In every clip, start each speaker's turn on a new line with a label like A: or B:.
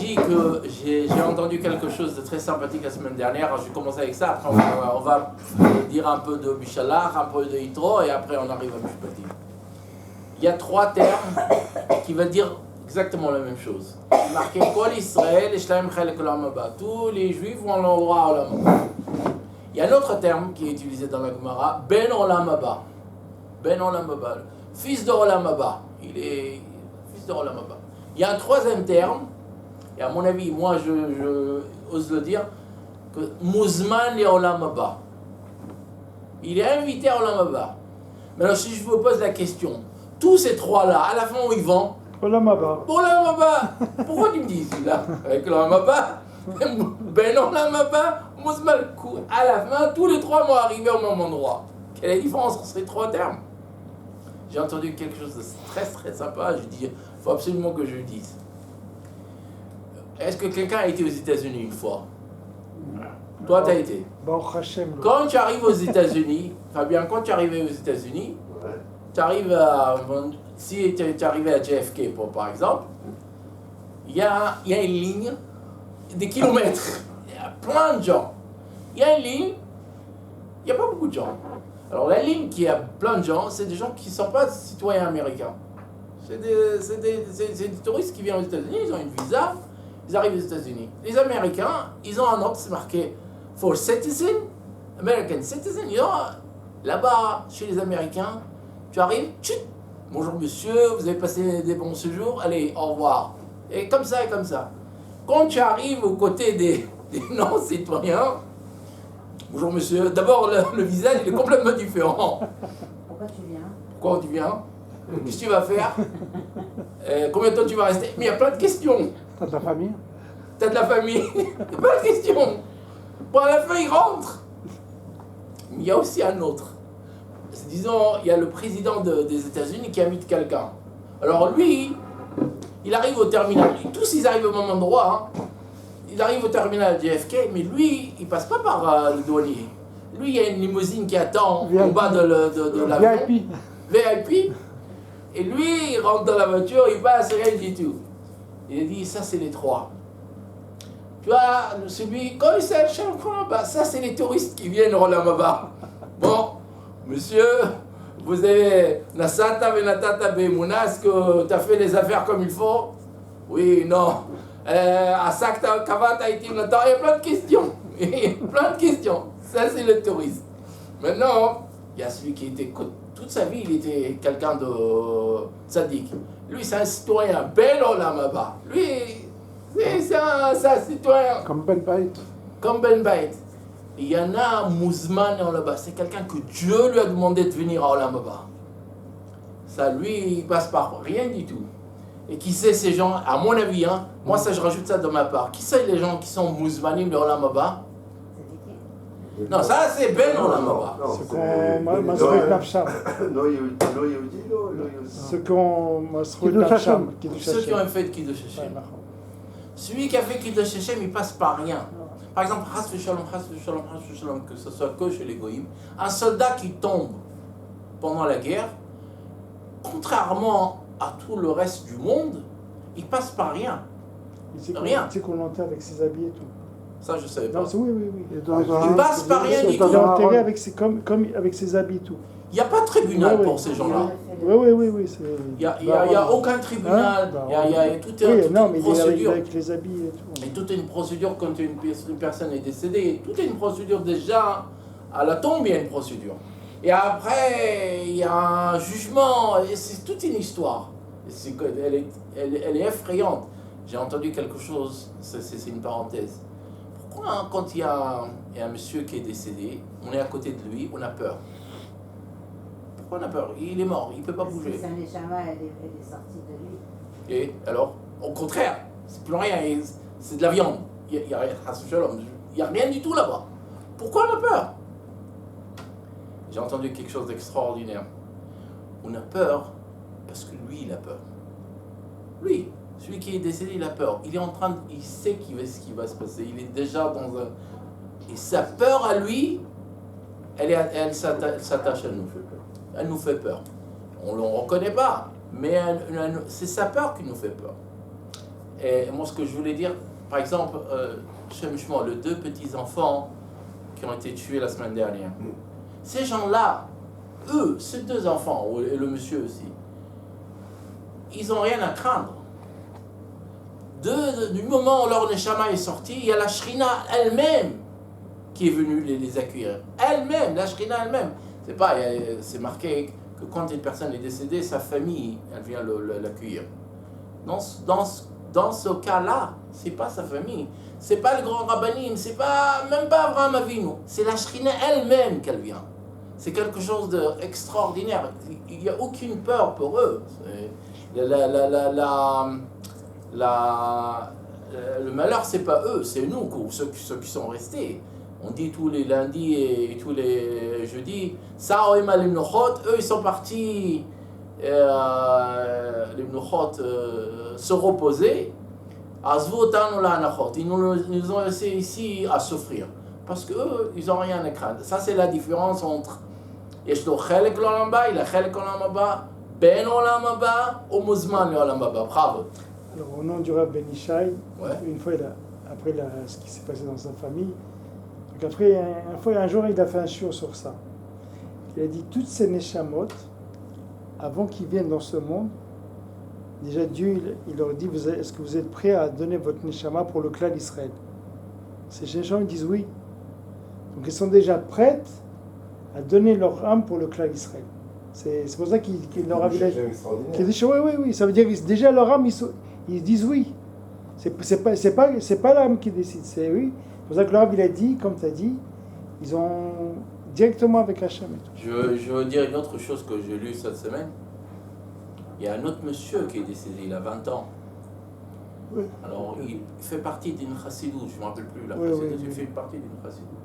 A: dit que j'ai entendu quelque chose de très sympathique la semaine dernière. Alors, je vais commencer avec ça. Après, on va dire un peu de Bishalach, un peu de Yitro, et après, on arrive à Mishpatim. Il y a 3 termes qui veulent dire exactement la même chose. Marqué Kol Israël et Shlaim Chelek Olam Haba. Tous les Juifs ont le droit à Olam Haba. Il y a un autre terme qui est utilisé dans la Gemara, Ben Olam Haba. Ben Olam Haba. Fils de Olam Haba. Il est fils de Olam Haba. Il y a un 3e terme, et à mon avis, moi je ose le dire, que Muzman li Olam Haba. Il est invité à Olam Haba. Mais alors si je vous pose la question, tous ces 3-là, à la fin où ils vont,
B: Olam Haba.
A: Olam Haba. Pourquoi tu me dis celui-là avec Olam Haba? Ben Olam Haba, Muzman. À la fin, tous les 3 vont arriver au même endroit. Quelle est la différence entre ces 3 termes? J'ai entendu quelque chose de très très sympa, je dis, il faut absolument que je le dise. Est-ce que quelqu'un a été aux États-Unis une fois? Toi, tu as été.
B: Baruch Hashem.
A: Quand tu arrives aux États-Unis, Fabien, quand tu es arrivé aux États-Unis, tu arrives à. Si tu es arrivé à JFK, par exemple, il y a une ligne, des kilomètres, il y a plein de gens. Il y a une ligne, il n'y a pas beaucoup de gens. Alors la ligne qui a plein de gens, c'est des gens qui ne sont pas citoyens américains. C'est des touristes qui viennent aux États-Unis, ils ont une visa, ils arrivent aux États-Unis. Les Américains, ils ont un ordre, c'est marqué for citizen, American citizen. Là-bas, chez les Américains, tu arrives, tchut, bonjour monsieur, vous avez passé des bons séjours, allez, au revoir. Et comme ça et comme ça. Quand tu arrives aux côtés des non-citoyens, bonjour monsieur, d'abord le visage il est complètement différent.
C: Pourquoi tu viens?
A: Pourquoi tu viens? Qu'est-ce que tu vas faire? Combien de temps tu vas rester? Mais il y a plein de questions.
B: T'as de la famille?
A: T'as de la famille? Il y a plein de questions. Bon, à la fin, il rentre. Mais il y a aussi un autre. Disons, il y a le président des États-Unis qui invite quelqu'un. Alors lui, il arrive au terminal. Tous, ils arrivent au même endroit. Hein. Il arrive au terminal de JFK, mais lui, il passe pas par le douanier. Lui, il y a une limousine qui attend
B: VIP.
A: au bas de l'avion.
B: VIP.
A: VIP. Et lui, il rentre dans la voiture, il passe, rien du tout. Il a dit, ça, c'est les 3. Tu vois, celui, quand il s'est ça, c'est les touristes qui viennent au Olam Haba. Bon, monsieur, vous avez Nasata Venatata Bemouna, est-ce que tu as fait les affaires comme il faut? Oui, non. Asakta Kavata Iti Nata, il y a plein de questions. Plein de questions. Ça, c'est le touriste. Maintenant, il y a celui qui était, toute sa vie, il était quelqu'un de tzaddik. Lui, c'est un citoyen. Ben Olam Haba. Lui, c'est un citoyen.
B: Comme Ben Bait.
A: Comme Ben Bait. Il y en a Muzman en là-bas. C'est quelqu'un que Dieu lui a demandé de venir à Olam Haba. Ça, lui, il passe par rien du tout. Et qui sait ces gens, à mon avis, hein, moi ça je rajoute ça de ma part, qui sait les gens qui sont Muzmanim de Olam Haba? Non, ça c'est Ben Olam Haba.
B: Ceux qu'on Masrout Nafsham.
D: לא יהודי, לא יהודי.
B: Ceux qu'on Masrout
E: Kiddush
B: Nafsham.
E: Hashem.
A: Ceux qui ont fait Kiddush Hashem. Celui qui a fait Kiddush Hashem, il passe par rien. Par exemple, Chas v'shalom, que ce soit que chez les Goïms, un soldat qui tombe pendant la guerre, contrairement à tout le reste du monde, il passe par rien. Rien.
B: Tu sais qu'on l'enterre avec ses habits et tout.
A: Ça, je savais pas.
B: Non, oui, oui, oui.
A: Il passe par rien du
B: Il
A: tout.
B: est enterré avec ses, comme avec ses habits et tout.
A: Il n'y a pas de tribunal
B: Ouais,
A: pour
B: ouais.
A: ces gens-là.
B: Oui, oui, oui, oui.
A: Il n'y a aucun tribunal.
B: Hein?
A: Il y a toute
B: Oui, non,
A: une
B: mais il est
A: procédure.
B: avec les habits et tout.
A: Et toute une procédure quand une personne est décédée. Toute une procédure déjà. À la tombe, il y a une procédure. Et après, il y a un jugement. Et c'est toute une histoire. Elle est effrayante. J'ai entendu quelque chose, c'est une parenthèse. Pourquoi quand il y a un monsieur qui est décédé, on est à côté de lui, on a peur? Pourquoi on a peur? Il est mort, il ne peut pas bouger.
C: Parce que sa neshama, elle est sortie de lui.
A: Et alors, au contraire, c'est plus rien, c'est de la viande. Il n'y a rien du tout là-bas. Pourquoi on a peur? J'ai entendu quelque chose d'extraordinaire. On a peur parce que lui, il a peur. Lui, celui qui est décédé, il a peur. Il est en train il sait ce qui va se passer. Il est déjà dans un... Et sa peur à lui, elle s'attache à nous. Elle nous fait peur. On ne le reconnaît pas, mais c'est sa peur qui nous fait peur. Et moi, ce que je voulais dire, par exemple, Shem Shmuel, les 2 petits-enfants qui ont été tués la semaine dernière, ces gens-là, eux, ces 2 enfants, et le monsieur aussi, ils n'ont rien à craindre. Du moment où leur Neshama est sorti, il y a la Shrina elle-même qui est venue les accueillir. Elle-même, la Shrina elle-même. C'est marqué que quand une personne est décédée, sa famille, elle vient l'accueillir. Dans ce cas-là, c'est pas sa famille, c'est pas le grand rabbinim, même pas Abraham Avinu, c'est la Shrina elle-même qu'elle vient. C'est quelque chose d'extraordinaire. Il n'y a aucune peur pour eux. Le malheur, c'est pas eux, c'est nous, ceux qui sont restés. On dit tous les lundis et tous les jeudis, Sa'oim les Mnochot, eux ils sont partis, les Mnochot se reposer. Azvu otanu la'anachot, ils nous ont laissés ici à souffrir. Parce qu'eux, ils n'ont rien à craindre. Ça, c'est la différence entre Yeshlo Chelek l'olam haba, il a Chelek l'olam haba, Ben olam haba, ou Muzman l'olam haba. Bravo.
B: Alors, au nom du Rav Ben Ishai,
A: Ouais.
B: une fois, après ce qui s'est passé dans sa famille, donc après, un jour, il a fait un shiur sur ça. Il a dit, toutes ces neshamot, avant qu'ils viennent dans ce monde, déjà Dieu, il leur dit, est-ce que vous êtes prêts à donner votre neshama pour le clan d'Israël? Ces gens, ils disent oui. Donc ils sont déjà prêts à donner leur âme pour le clan d'Israël. C'est pour ça qu'il leur a dit, oui, ça veut dire que déjà leur âme, ils disent oui. C'est pas l'âme qui décide, c'est oui. C'est pour ça que le Rav, il a dit, comme tu as dit, ils ont directement avec Hachem et tout.
A: Je veux dire une autre chose que j'ai lue cette semaine. Il y a un autre monsieur qui est décédé, il a 20 ans.
B: Oui.
A: Alors, il fait partie d'une chassidoute, je ne me rappelle plus la
B: Oui,
A: chassidoute,
B: oui.
A: il fait partie d'une chassidoute.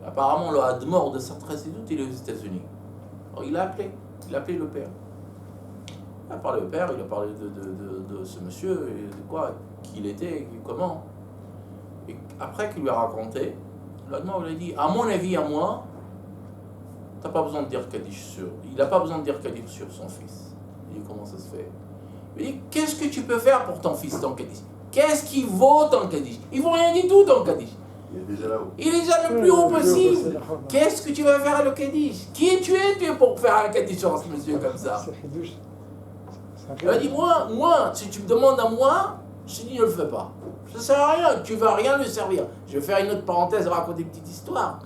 A: Apparemment, le Hadmor de cette chassidoute, il est aux États-Unis. Alors, il a appelé le père. Il a parlé au père, il a parlé de ce monsieur, et de quoi, qui il était, comment. Et après qu'il lui a raconté, l'Admor lui a dit, à mon avis, à moi, t'as pas besoin de dire Kaddish sur. Il n'a pas besoin de dire Kaddish sur son fils. Il dit, comment ça se fait? Il dit, qu'est-ce que tu peux faire pour ton fils, ton Kaddish? Qu'est-ce qui vaut ton Kaddish? Il ne vaut rien du tout, ton Kaddish.
D: Il est déjà là-haut.
A: Il est déjà le plus haut possible. Qu'est-ce que tu vas faire le Kaddish? Qui es-tu pour faire un Kaddish sur ce monsieur comme ça? Il a dit, moi, si tu me demandes à moi, je te dis, ne le fais pas. Ça ne sert à rien, tu ne vas rien lui servir. Je vais faire une autre parenthèse et raconter une petite histoire.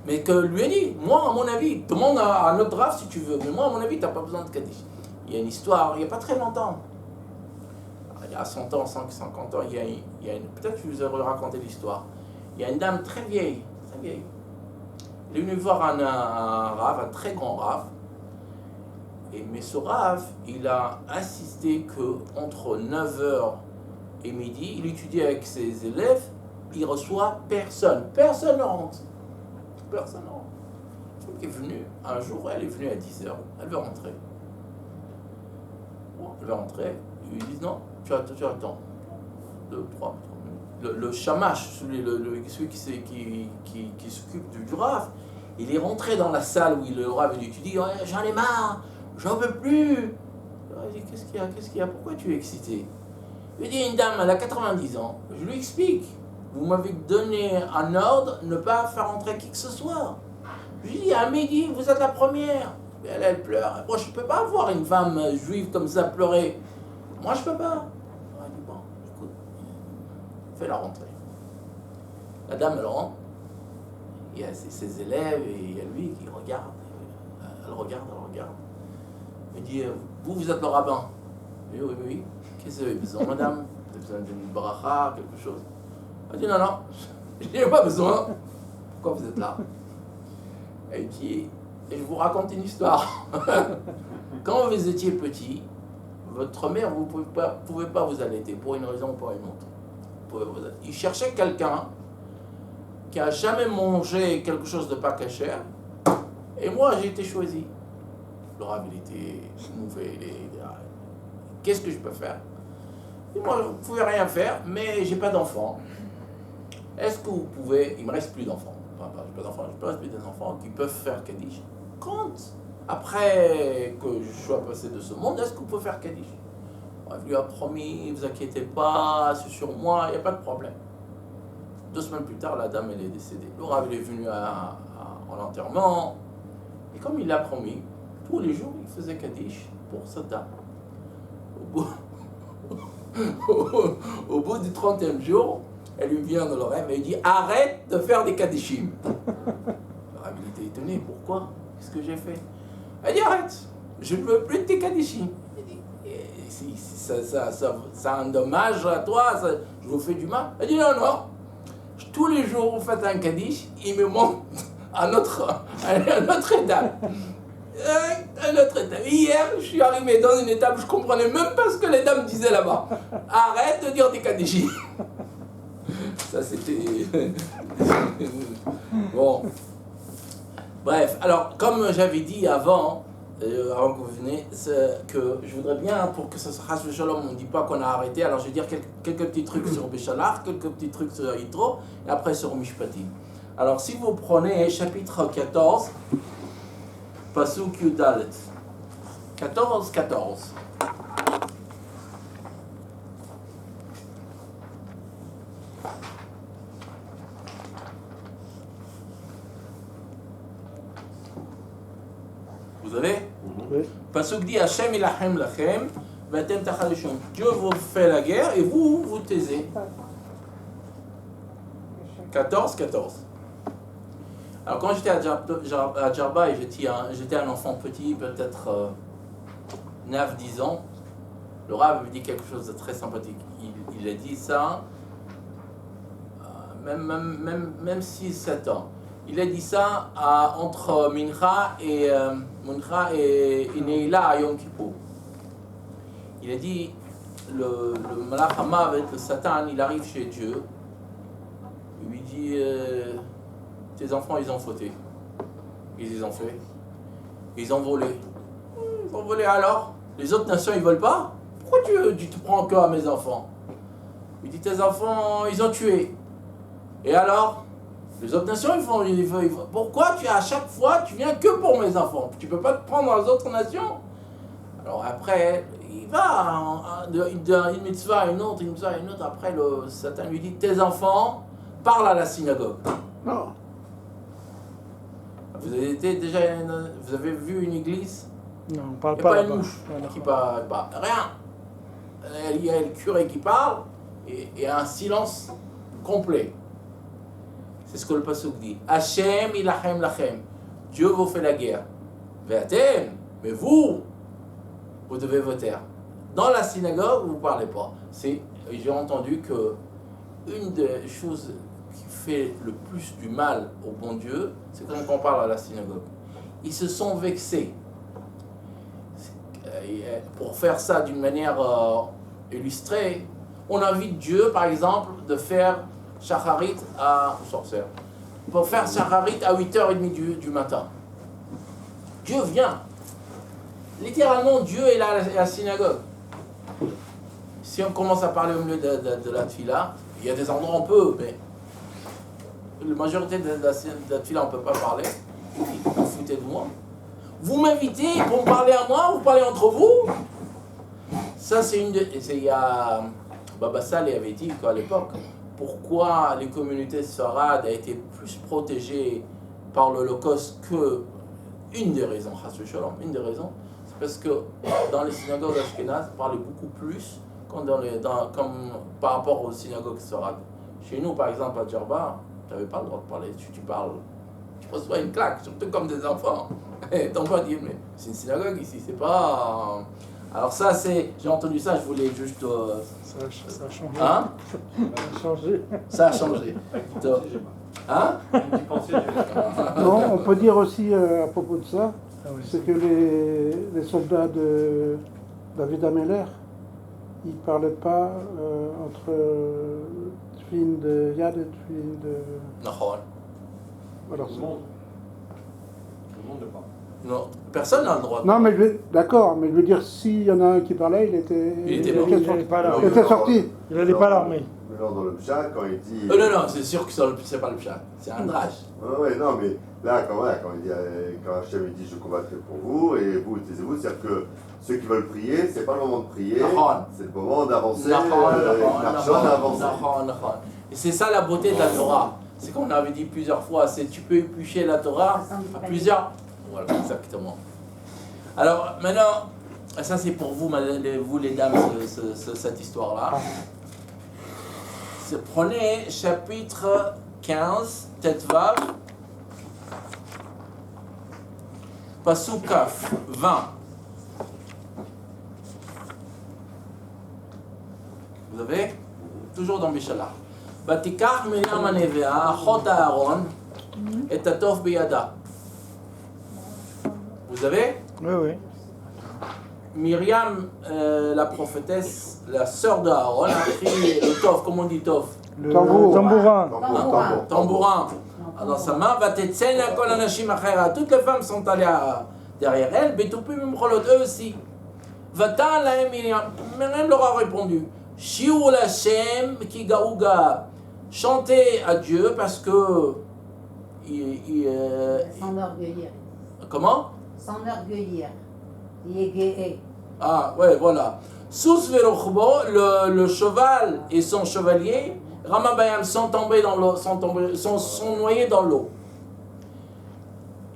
A: Mais que lui a dit, moi, à mon avis, demande à notre Rav si tu veux, mais moi, à mon avis, tu n'as pas besoin de Kaddish. Il y a une histoire, il n'y a pas très longtemps. Il y a 100 ans, 150 ans, peut-être que je vous aurais raconté l'histoire. Il y a une dame très vieille. Elle est venue voir un Rav, un très grand Rav. Mais ce Rav, il a insisté qu'entre 9h et midi, il étudie avec ses élèves, il reçoit personne. Personne ne rentre. Personne ne rentre. Donc elle est venue, un jour, elle est venue à 10h. Elle veut rentrer. Bon, elle veut rentrer. Ils lui disent non, tu attends. 2, 3 minutes. Le shamash, celui qui s'occupe du Rav, il est rentré dans la salle où le Rav étudie. Ouais, j'en ai marre. J'en peux plus. Il dit, qu'est-ce qu'il y a? Pourquoi tu es excité? Il dit, une dame, elle a 90 ans. Je lui explique. Vous m'avez donné un ordre, ne pas faire entrer qui que ce soit. Je lui dis, à midi, vous êtes la première. Et elle pleure. Moi, je ne peux pas voir une femme juive comme ça pleurer. Moi, je ne peux pas. Elle dit, bon, écoute, fais-la rentrer. La dame, elle rentre. Il y a ses élèves et il y a lui qui regarde. Elle regarde. Il dit, vous êtes le rabbin? Oui. Qu'est-ce que vous avez besoin, madame? Vous avez besoin d'une bracha, quelque chose? Elle dit, non, je n'ai pas besoin. Pourquoi vous êtes là? Elle dit, et je vous raconte une histoire. Quand vous étiez petit, votre mère, vous ne pouvez pas vous allaiter, pour une raison ou pour une autre. Il cherchait quelqu'un qui n'a jamais mangé quelque chose de pas cachère, et moi, j'ai été choisi. Le Rav, il était mauvais. Qu'est-ce que je peux faire? Et moi, vous ne pouvez rien faire, mais j'ai pas d'enfant. Est-ce que vous pouvez... Il me reste plus d'enfants. Enfin, j'ai pas d'enfants, je reste plus des enfants qui peuvent faire Kaddish. Quand, après que je sois passé de ce monde, est-ce que vous pouvez faire Kaddish? Rav lui a promis, ne vous inquiétez pas, c'est sur moi, il n'y a pas de problème. 2 semaines plus tard, la dame elle est décédée. Le Rav est venu à l'enterrement, et comme il l'a promis, tous les jours il faisait Kaddish pour cette dame. Au bout du 30e jour, elle lui vient dans le rêve et lui dit arrête de faire des Kaddishim. Le Rav était étonné, pourquoi? Qu'est-ce que j'ai fait? Elle dit arrête, je ne veux plus de tes Kaddishim. Si ça endommage à toi, je vous fais du mal. Elle dit non, tous les jours vous faites un Kaddish, il me manque un autre étape. Un autre étape. Hier, je suis arrivé dans une étape où je ne comprenais même pas ce que les dames disaient là-bas. Arrête de dire des Kaddish. Ça c'était... Bon. Bref, alors comme j'avais dit avant que vous venez, que je voudrais bien, pour que ça se fasse le shalom, on ne dit pas qu'on a arrêté, alors je vais dire quelques petits trucs sur Béchalach, quelques petits trucs sur Yitro, et après sur Mishpatim. Alors si vous prenez chapitre 14, Pasuk Yudalet, 14. Vous avez?
B: Oui.
A: Pasuk dit Hashem ilachem lachem, vatem tachadeshum. Dieu vous fait la guerre et vous taisez. 14. Alors quand j'étais à Djerba et j'étais un enfant petit, peut-être 9-10 ans, le Rav me dit quelque chose de très sympathique. Il a dit ça, même 6-7 ans. Il a dit ça entre Mincha et Neila à Yom Kippur. Il a dit, le Malach HaMavet, le Satan, il arrive chez Dieu. Il lui dit, tes enfants, ils ont fauté. Ils ont fait. Ils ont volé. Ils ont volé alors? Les autres nations, ils volent pas? Pourquoi tu te prends que à mes enfants? Il dit, tes enfants, ils ont tué. Et alors? Les autres nations, ils font. Pourquoi à chaque fois, tu viens que pour mes enfants? Tu peux pas te prendre dans les autres nations? Alors après, il va d'une mitzvah à une autre, Après, le Satan lui dit, tes enfants parlent à la synagogue.
B: Non.
A: Vous avez vu une église?
B: Non, on parle
A: Il n'y a
B: pas
A: pas une mouche qui parle, rien. Il y a le curé qui parle et un silence complet. C'est ce que le pasuk dit. Hashem ilachem lachem. Dieu vous fait la guerre. Ve'atem, mais vous devez voter. Dans la synagogue, vous ne parlez pas. J'ai entendu que une des choses qui fait le plus du mal au bon Dieu, c'est quand on parle à la synagogue. Ils se sont vexés. Pour faire ça d'une manière illustrée, on invite Dieu, par exemple, de faire Shacharit pour faire Shacharit à 8h30 du matin. Dieu vient. Littéralement, Dieu est là à la synagogue. Si on commence à parler au milieu de la tfila, il y a des endroits où on peut, mais la majorité de la tfila, on ne peut pas parler. Vous foutez de moi. Vous m'invitez pour me parler à moi, vous parlez entre vous. Ça, c'est une de... Il y a... Baba Saleh avait dit qu'à l'époque, pourquoi les communautés sarades a été plus protégées par l'Holocauste que une des raisons, une des raisons, c'est parce que dans les synagogues ashkénazes, on parlait beaucoup plus comme par rapport aux synagogues sarades. Chez nous, par exemple, à Djerba, tu n'avais pas le droit de parler. Tu parles, tu reçois une claque, surtout comme des enfants. Et ton père dit, mais c'est une synagogue ici, c'est pas... Alors ça, j'ai entendu ça, je voulais juste...
B: Ça a changé.
A: Hein?
B: Ça a changé.
A: Ça a changé. Hein?
E: Non, on peut dire aussi à propos de ça,
B: Ah oui.
E: c'est que les soldats de David Ameller, ils ne parlaient pas entre Tfilin de Yad et Tfilin de...
A: Non.
E: Alors,
D: Tout le monde ne parle.
A: Non, personne n'a le droit.
E: Non, mais d'accord, mais je veux dire, s'il y en a un qui parlait, il était
A: mort.
B: Il n'allait pas à
E: il
B: l'armée.
E: était sorti.
B: Il n'allait pas à l'armée.
D: Mais non, dans le pshat, quand il dit.
A: Non, c'est sûr que c'est pas le pshat, c'est un drage.
D: Ouais, non, mais là, quand il dit, quand Hachem il dit je combattrai pour vous et vous utilisez-vous, c'est-à-dire que ceux qui veulent prier, c'est pas le moment de prier, c'est le moment d'avancer, d'avancer.
A: Et c'est ça la beauté de la Torah. C'est qu'on avait dit plusieurs fois, c'est tu peux éplucher la Torah à plusieurs. Voilà, exactement. Alors maintenant, ça c'est pour vous, vous les dames, cette histoire-là. Prenez chapitre 15, Tetvav, Pasuk Kaf, 20. Vous avez toujours dans Bishalach. Batikach Miriam Hanevea, Chot Aaron, et Tatov Biyada. Vous avez?
B: Oui.
A: Myriam, la prophétesse, la sœur d'Aaron, a pris le Tov, comment on dit Tov?
B: Le tambourin.
A: Tambourin. Dans sa main, Vatetzena Kol Anashim Achera. Toutes les femmes sont allées derrière elle, Betupim Mcholot, eux aussi. Vatan Lahem Myriam. Myriam leur a répondu. Shiur Lashem Ki Gaouga. Chantez à Dieu parce que.
C: S'enorgueillir.
A: Comment?
C: S'enorgueillir. Yégéé.
A: Ah, ouais, voilà. Sous Verochbo, le cheval et son chevalier, Ramabayam, sont tombés dans l'eau, sont noyés dans l'eau.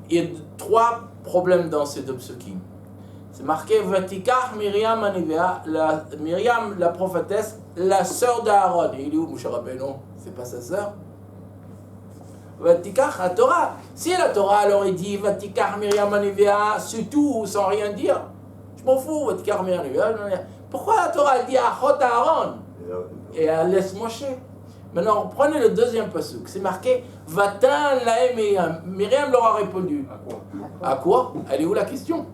A: Il y a 3 problèmes dans ces 2 psukim. C'est marqué Vatikach Myriam Hanevea, Myriam la prophétesse, la sœur d'Aaron. Et il est où, Moshe Rabbeinu? C'est pas sa sœur? Vatikach, la Torah. Si la Torah alors il dit Vatikach Myriam Hanevea, c'est tout, sans rien dire. Je m'en fous, Vatikach Myriam Hanevea. Pourquoi la Torah dit Achot Aaron et elle laisse Moshe? Maintenant, prenez le deuxième pasuk. C'est marqué Vatan Lahem Myriam. Myriam leur a répondu. À quoi? Elle est où la question?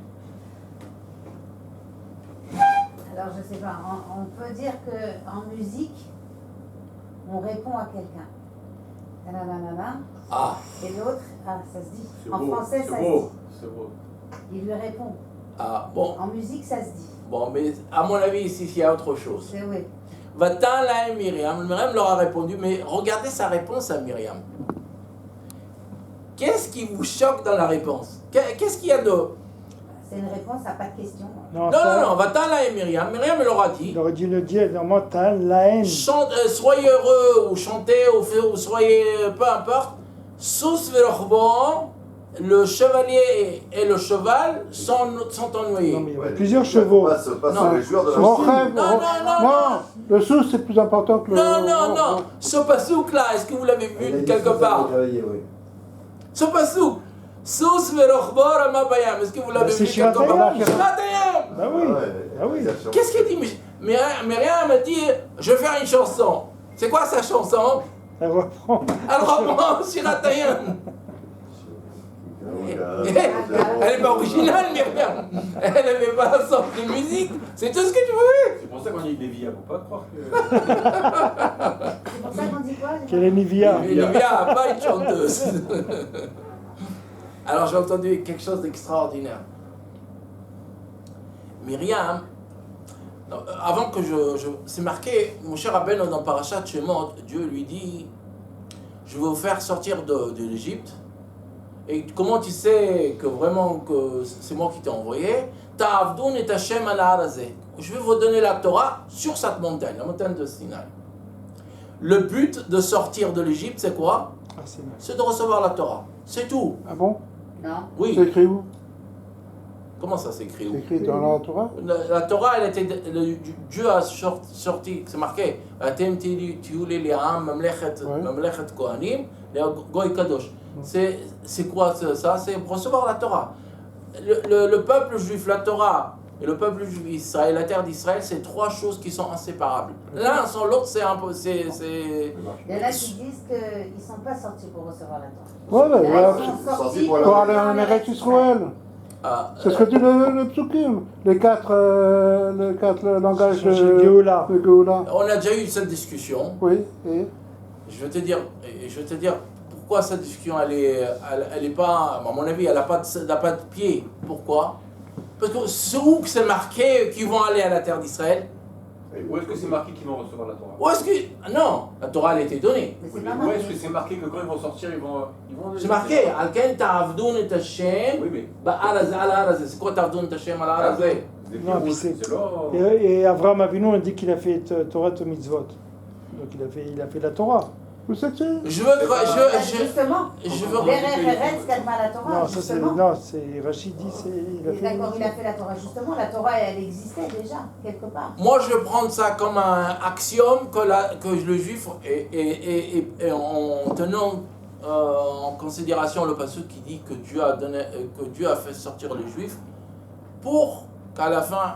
C: Alors, je sais pas, on peut dire qu'en musique, on répond à quelqu'un. Nanana,
A: Ah,
C: et l'autre, ça se dit.
F: C'est
C: En
F: beau,
C: français, ça se
F: c'est
C: dit.
F: beau, c'est beau.
C: Il lui répond.
A: ah, bon.
C: En musique, ça se dit.
A: Bon, mais à mon avis, ici, il y a autre chose.
C: C'est oui.
A: Vatan Lahem Myriam. Myriam leur a répondu, mais regardez sa réponse à Myriam. Qu'est-ce qui vous choque dans la réponse? Qu'est-ce qu'il y a de...
C: C'est une réponse à pas de question.
A: Non, Vatan Lahem Myriam. Myriam leur a dit...
B: Il aurait dû le dire, normalement, t'as la haine.
A: Soyez heureux, ou chantez, ou soyez... peu importe. Sous Verochbo, le chevalier et le cheval sont ennuyés.
B: Non, mais il y avait plusieurs chevaux.
D: Pas sur les joueurs de la
E: Mon
D: musique.
E: rêve, non, le sous c'est plus important que le.
A: Non. Ce pasouk-là, est-ce que vous l'avez vu quelque part? Ce pasouk. Sous Verochbo Ramabayam, est-ce que vous l'avez vu quelque part? Shiratayam.
B: Bah oui.
A: Qu'est-ce qu'elle dit? Myriam a dit, je vais faire une chanson. C'est quoi sa chanson?
B: Elle reprend.
A: Elle reprend Shiratayam. Elle n'est pas originale, Myriam. Elle n'avait pas un sens de musique. C'est tout ce que tu voulais.
F: C'est pour ça qu'on dit Lévia, faut pas croire que.
C: C'est pour ça qu'on dit quoi?
B: Quelle est Nivia?
A: Olivia n'a pas une chanteuse. Alors j'ai entendu quelque chose d'extraordinaire. Myriam, non, avant que c'est marqué, mon cher Rabbeinu dans Parashat Shemot, Dieu lui dit, je vais vous faire sortir de l'Égypte. Et comment tu sais que vraiment que c'est moi qui t'ai envoyé? Ta'avdun et Hashem al Harazeh. Je vais vous donner la Torah sur cette montagne, la montagne de Sinaï. Le but de sortir de l'Égypte, c'est quoi? C'est de recevoir la Torah. C'est tout.
E: Ah bon?
C: Non.
A: Oui.
E: C'est écrit où?
A: Comment ça s'écrit?
E: C'est écrit dans la Torah?
A: La Torah, elle était, Dieu a sorti, c'est marqué, Atem tiuli li'am mamlechet kohanim goy kadosh. C'est quoi ça? C'est recevoir la Torah. Le peuple juif, la Torah, et le peuple juif Israël, la terre d'Israël, c'est 3 choses qui sont inséparables. L'un sans l'autre, c'est un peu...
C: Il y en a qui disent qu'ils ne sont pas sortis pour recevoir la Torah.
E: Ouais,
C: Là, ils sont
D: sortis
C: sortis
D: pour
E: pour aller en Eretz Israël. C'est ce que dit le psukim. Les 4 langages
B: de Géoula.
E: Géoula.
A: On a déjà eu cette discussion.
E: Oui, et
A: Je vais te dire pourquoi cette discussion, elle est pas, à mon avis, elle n'a pas de pied. Pourquoi? Parce que c'est où que c'est marqué qu'ils vont aller à la terre d'Israël?
F: Où est-ce que c'est marqué qu'ils vont recevoir la Torah?
A: Où est-ce que... Non, la Torah, elle a été donnée.
C: Mais
F: Oui,
C: c'est pas
F: mais où est-ce
C: marqué.
F: que c'est marqué que quand ils vont sortir, ils vont
A: C'est marqué, Alken ta'avdoun et Hashem,
F: Oui, mais.
A: ba'arazé, alarazé. C'est quoi ta'avdoun et Hashem, alarazé?
B: Non, puis c'est-
F: C'est l'or.
B: Et Avraham Avinu, on dit qu'il a fait Torah to mitzvot. Donc il a fait la Torah.
E: Vous savez,
A: Je veux...
C: Justement,
A: Je veux...
C: Derech Eretz Kadma la Torah,
B: Non, ça c'est
C: justement.
B: non, c'est Rachid dit il a fait.
C: D'accord, il a fait la Torah. Justement, la Torah, elle existait déjà, quelque part.
A: Moi, je vais prendre ça comme un axiome que le juif, et en tenant en considération le passage qui dit que Dieu a fait sortir les juifs pour qu'à la fin,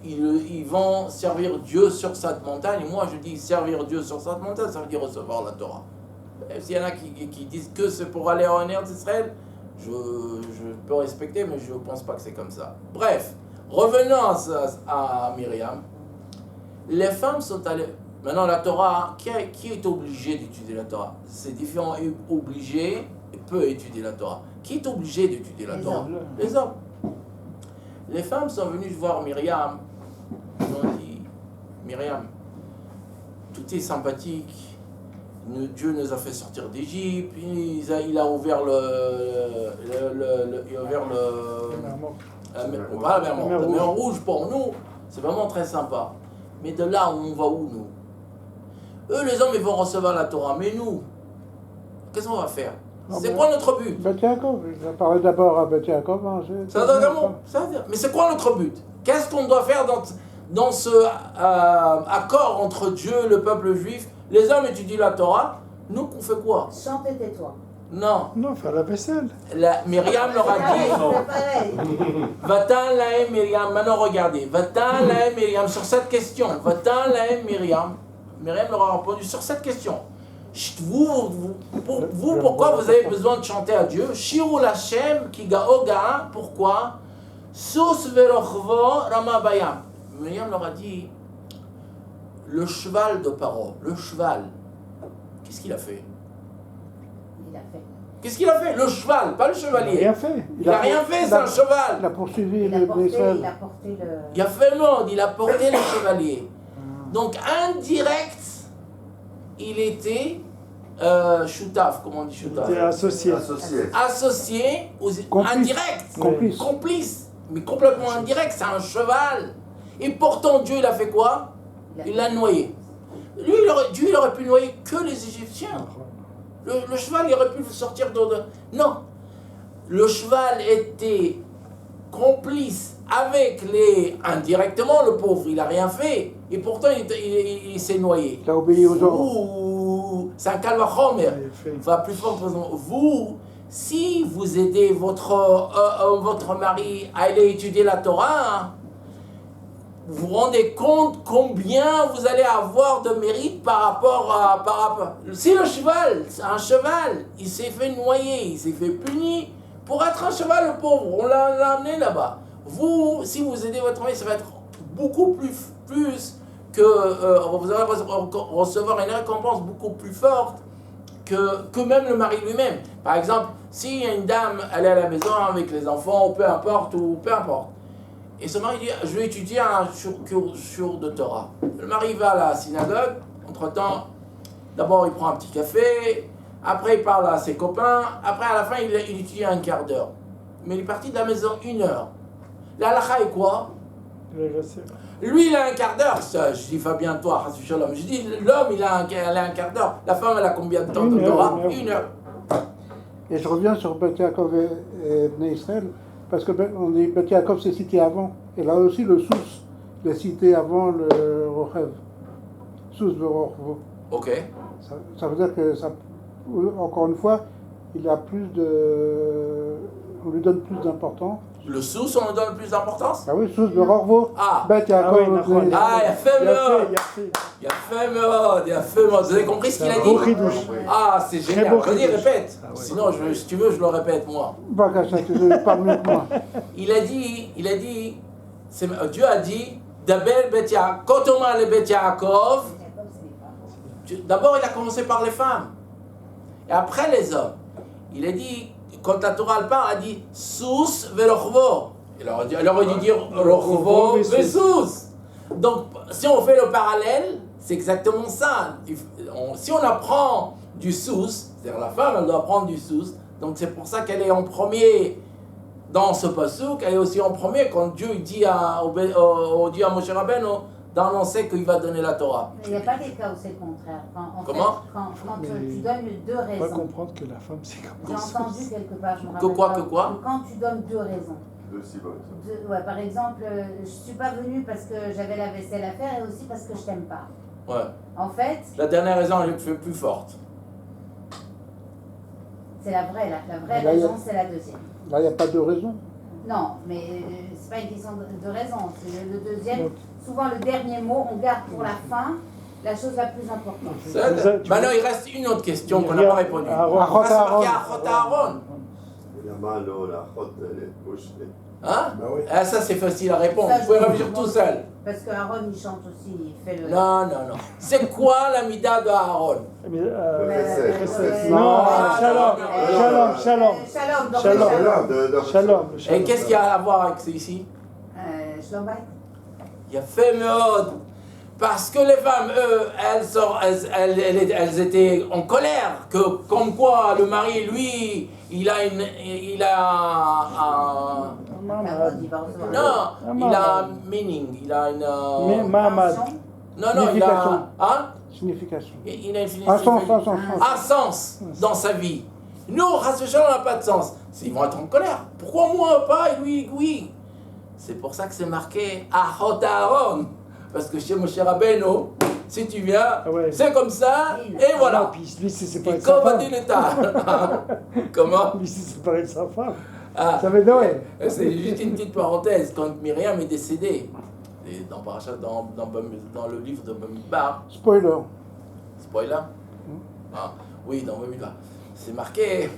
A: ils vont servir Dieu sur cette montagne. Et moi, je dis servir Dieu sur cette montagne, ça veut dire recevoir la Torah. Et s'il y en a qui disent que c'est pour aller en Eretz d'Israël, je peux respecter, mais je ne pense pas que c'est comme ça. Bref, revenons à Myriam. Les femmes sont allées... Maintenant, la Torah, qui est obligé d'étudier la Torah? C'est différent, obligé et peut étudier la Torah. Qui est obligé d'étudier la
C: Les
A: Torah?
B: hommes.
A: Les hommes. Les femmes sont venues voir Myriam. Ils ont dit, Myriam, tout est sympathique. Dieu nous a fait sortir d'Égypte. Il a ouvert il a ouvert la mer Rouge pour nous. C'est vraiment très sympa. Mais de là, on va où, nous? Eux, les hommes, ils vont recevoir la Torah. Mais nous, qu'est-ce qu'on va faire? C'est quoi notre but?
E: Beth Yaakov, il a parlé d'abord à Beth Yaakov. Hein,
A: Mais c'est quoi notre but? Qu'est-ce qu'on doit faire dans ce accord entre Dieu et le peuple juif? Les hommes étudient la Torah, nous, on fait quoi?
C: Chante et tais-toi.
A: Non.
B: Non, faire la vaisselle.
A: Myriam leur a dit...
C: C'est pareil.
A: Va-t'en lahem Myriam, maintenant regardez, va-t'en lahem Myriam sur cette question, va-t'en lahem Myriam. Myriam leur a répondu sur cette question. Pourquoi vous avez besoin de chanter à Dieu? Shiru l'Hashem ki ga'oga, pourquoi? Sus verochvo rama bayam. Myriam leur a dit, le cheval de Paro, le cheval, qu'est-ce qu'il a fait?
C: Il a fait.
A: Qu'est-ce qu'il a fait? Le cheval, pas le
B: Il n'a
A: chevalier.
B: rien fait.
A: Il a rien fait, c'est un cheval.
E: Il a poursuivi
C: Il a
E: les
C: porté
E: Israël.
C: le...
A: Il a fait le monde, il a porté le chevalier. Donc, indirect, il était choutaf, comment on dit
B: Il
A: choutaf?
B: était associé.
A: Associé,
E: Complice.
A: indirect.
E: Complice.
A: Complice, mais complètement indirect, c'est un cheval. Et pourtant, Dieu, il a fait quoi? Il l'a noyé. Lui, Dieu, il aurait pu noyer que les Égyptiens. Le cheval, il aurait pu sortir Non. Le cheval était complice avec indirectement, le pauvre, il n'a rien fait. Et pourtant, il s'est noyé.
E: Il a obéi aux ordres.
A: C'est un calvachomer. Enfin, plus fort que vous, si vous aidez votre mari à aller étudier la Torah, vous vous rendez compte combien vous allez avoir de mérite par rapport. Si le cheval, c'est un cheval, il s'est fait noyer, il s'est fait punir pour être un cheval, le pauvre, on l'a amené là-bas. Vous, si vous aidez votre mari, ça va être beaucoup plus que vous allez recevoir une récompense beaucoup plus forte que même le mari lui-même. Par exemple, si une dame, elle est à la maison avec les enfants, peu importe. Et son mari dit, je vais étudier un jour de Torah. Le mari va à la synagogue, entre-temps, d'abord il prend un petit café, après il parle à ses copains, après à la fin il étudie un quart d'heure. Mais il est parti de la maison 1 heure. La halakha est quoi? Lui il a un quart d'heure, je dis Fabien, toi, je dis l'homme il a un quart d'heure, la femme elle a combien de temps de Torah? 1 heure.
E: Et je reviens sur Beth Yaakov et Bnei Israël, parce que on dit Beth Yaakov c'est cité avant, et là aussi le Sous est cité avant le Rochev. Sous de Rochev.
A: Ok.
E: Ça veut dire que, encore une fois, on lui donne plus d'importance.
A: Le sous, on lui donne plus d'importance?
E: Ah oui, Sous de Rochev.
A: Ah.
E: Beth Yaakov.
A: Il a fait mode. Vous avez compris ce qu'il a dit? Ah, c'est génial. Vas-y, répète. Sinon, si tu veux, je le répète moi.
E: Tu parles mieux que moi.
A: Il a dit, Dieu a dit, Dabel Bet Yaakov, Kotoma le Bet Yaakov. D'abord, il a commencé par les femmes. Et après les hommes. Il a dit, quand la Torah elle parle, elle dit sous velochvo. Elle aurait dû dire rochvo vesous. Donc, si on fait le parallèle, c'est exactement ça. Si on apprend du sous, c'est-à-dire la femme, elle doit apprendre du sous. Donc, c'est pour ça qu'elle est en premier dans ce passouk. Elle est aussi en premier quand Dieu dit à Moshe Rabbeinu d'annoncer qu'il va donner la Torah.
C: Il n'y a pas des cas où c'est le contraire.
A: Comment?
C: Quand tu donnes deux
B: On va
C: raisons.
B: comprendre que la femme, c'est comme
C: J'ai
B: ça.
C: entendu quelque part, je me
A: Que
C: rappelle
A: quoi,
C: pas,
A: que quoi?
C: quand tu donnes deux raisons.
D: De Sibot.
C: Ouais, par exemple, je suis pas venue parce que j'avais la vaisselle à faire et aussi parce que je t'aime pas.
A: Ouais.
C: En fait,
A: La dernière raison, elle est plus forte.
C: c'est la vraie, la vraie
E: Là, il y a-
C: raison, c'est la deuxième.
E: Là, il n'y a pas de raison.
C: Non, mais c'est pas une question de raison. C'est le deuxième. Souvent, le dernier mot, on garde pour la fin la chose la plus importante.
A: Maintenant, il reste une autre question qu'on n'a pas répondu.
B: Aaron.
A: C'est marqué Achot Aaron.
D: La main, la rote, elle est gauche.
A: Hein?
D: Bah oui.
A: Ah, ça, c'est facile à répondre.
C: Ça,
A: Vous pouvez
C: je
A: réfléchir
C: comprends.
A: tout seul.
C: Parce que Aaron, il chante aussi, il fait le.
A: Non. C'est quoi la mida de Aaron?
B: Mais,
C: Non,
B: shalom,
C: Shalom,
B: shalom.
C: donc
B: Shalom.
C: Shalom.
B: Shalom.
A: Et qu'est-ce qu'il y a à voir avec ceci?
C: Shalom Bayit.
A: Il y a fait mode. Parce que les femmes, elles étaient en colère. Que, comme quoi, le mari, lui, il a un meaning. Il a une...
B: Mahamad.
A: Non, il a... Hein?
E: Signification.
A: Il a une
E: Un sens.
A: un sens dans sa vie. Nous, Hashem, on n'a pas de sens. Ils vont être en colère. Pourquoi moi pas et lui, oui? C'est pour ça que c'est marqué Achot Aaron. Parce que chez Moshe Rabbeinu, si tu viens, c'est comme ça, et voilà.
B: Puis lui, c'est séparé
A: Et
B: de sa
A: comme
B: femme.
A: dit l'État. Comment?
B: Lui, c'est séparé de sa femme.
A: Ah,
B: Ça veut dire, ouais.
A: c'est juste une petite parenthèse. Quand Myriam est décédée, et dans le livre de Bamidbar,
E: Spoiler.
A: spoiler, oui, dans Bamidbar, c'est marqué.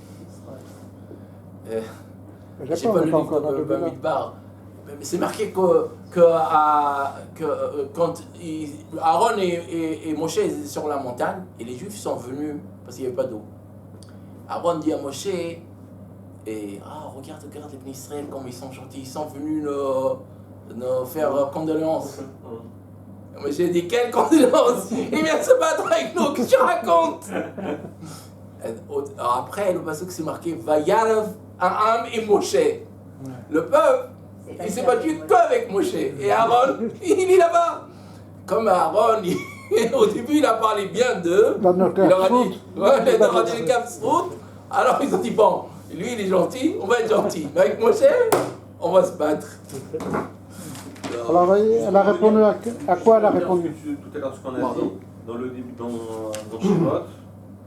E: J'ai
A: J'ai
E: pas
A: pas le
E: encore
A: livre de
E: la
A: Bamidbar. Mais c'est marqué que quand Aaron et Moshe étaient sur la montagne, et les Juifs sont venus parce qu'il n'y avait pas d'eau. Aaron dit à Moshe, regarde les bénis Israël comme ils sont gentils, ils sont venus nous faire condoléances. Moshe dit, quelle condoléances? Il vient se battre avec nous, qu'est-ce que tu racontes? Après, le passage c'est marqué, Vayarav Aam et Moshe. Le peuple, il s'est battu qu'avec Moshe. Et Aaron, il est là-bas. Comme Aaron, au début, il a parlé bien d'eux. Il leur a dit, il leur a dit les Kafsrout. Alors ils ont dit, bon, lui il est gentil, on va être gentil. Mais avec Moshe, on va se battre.
E: Alors, elle a répondu à quoi elle a répondu?
F: Tout à l'heure, ce qu'on a dit, dans le début, dans Shemot,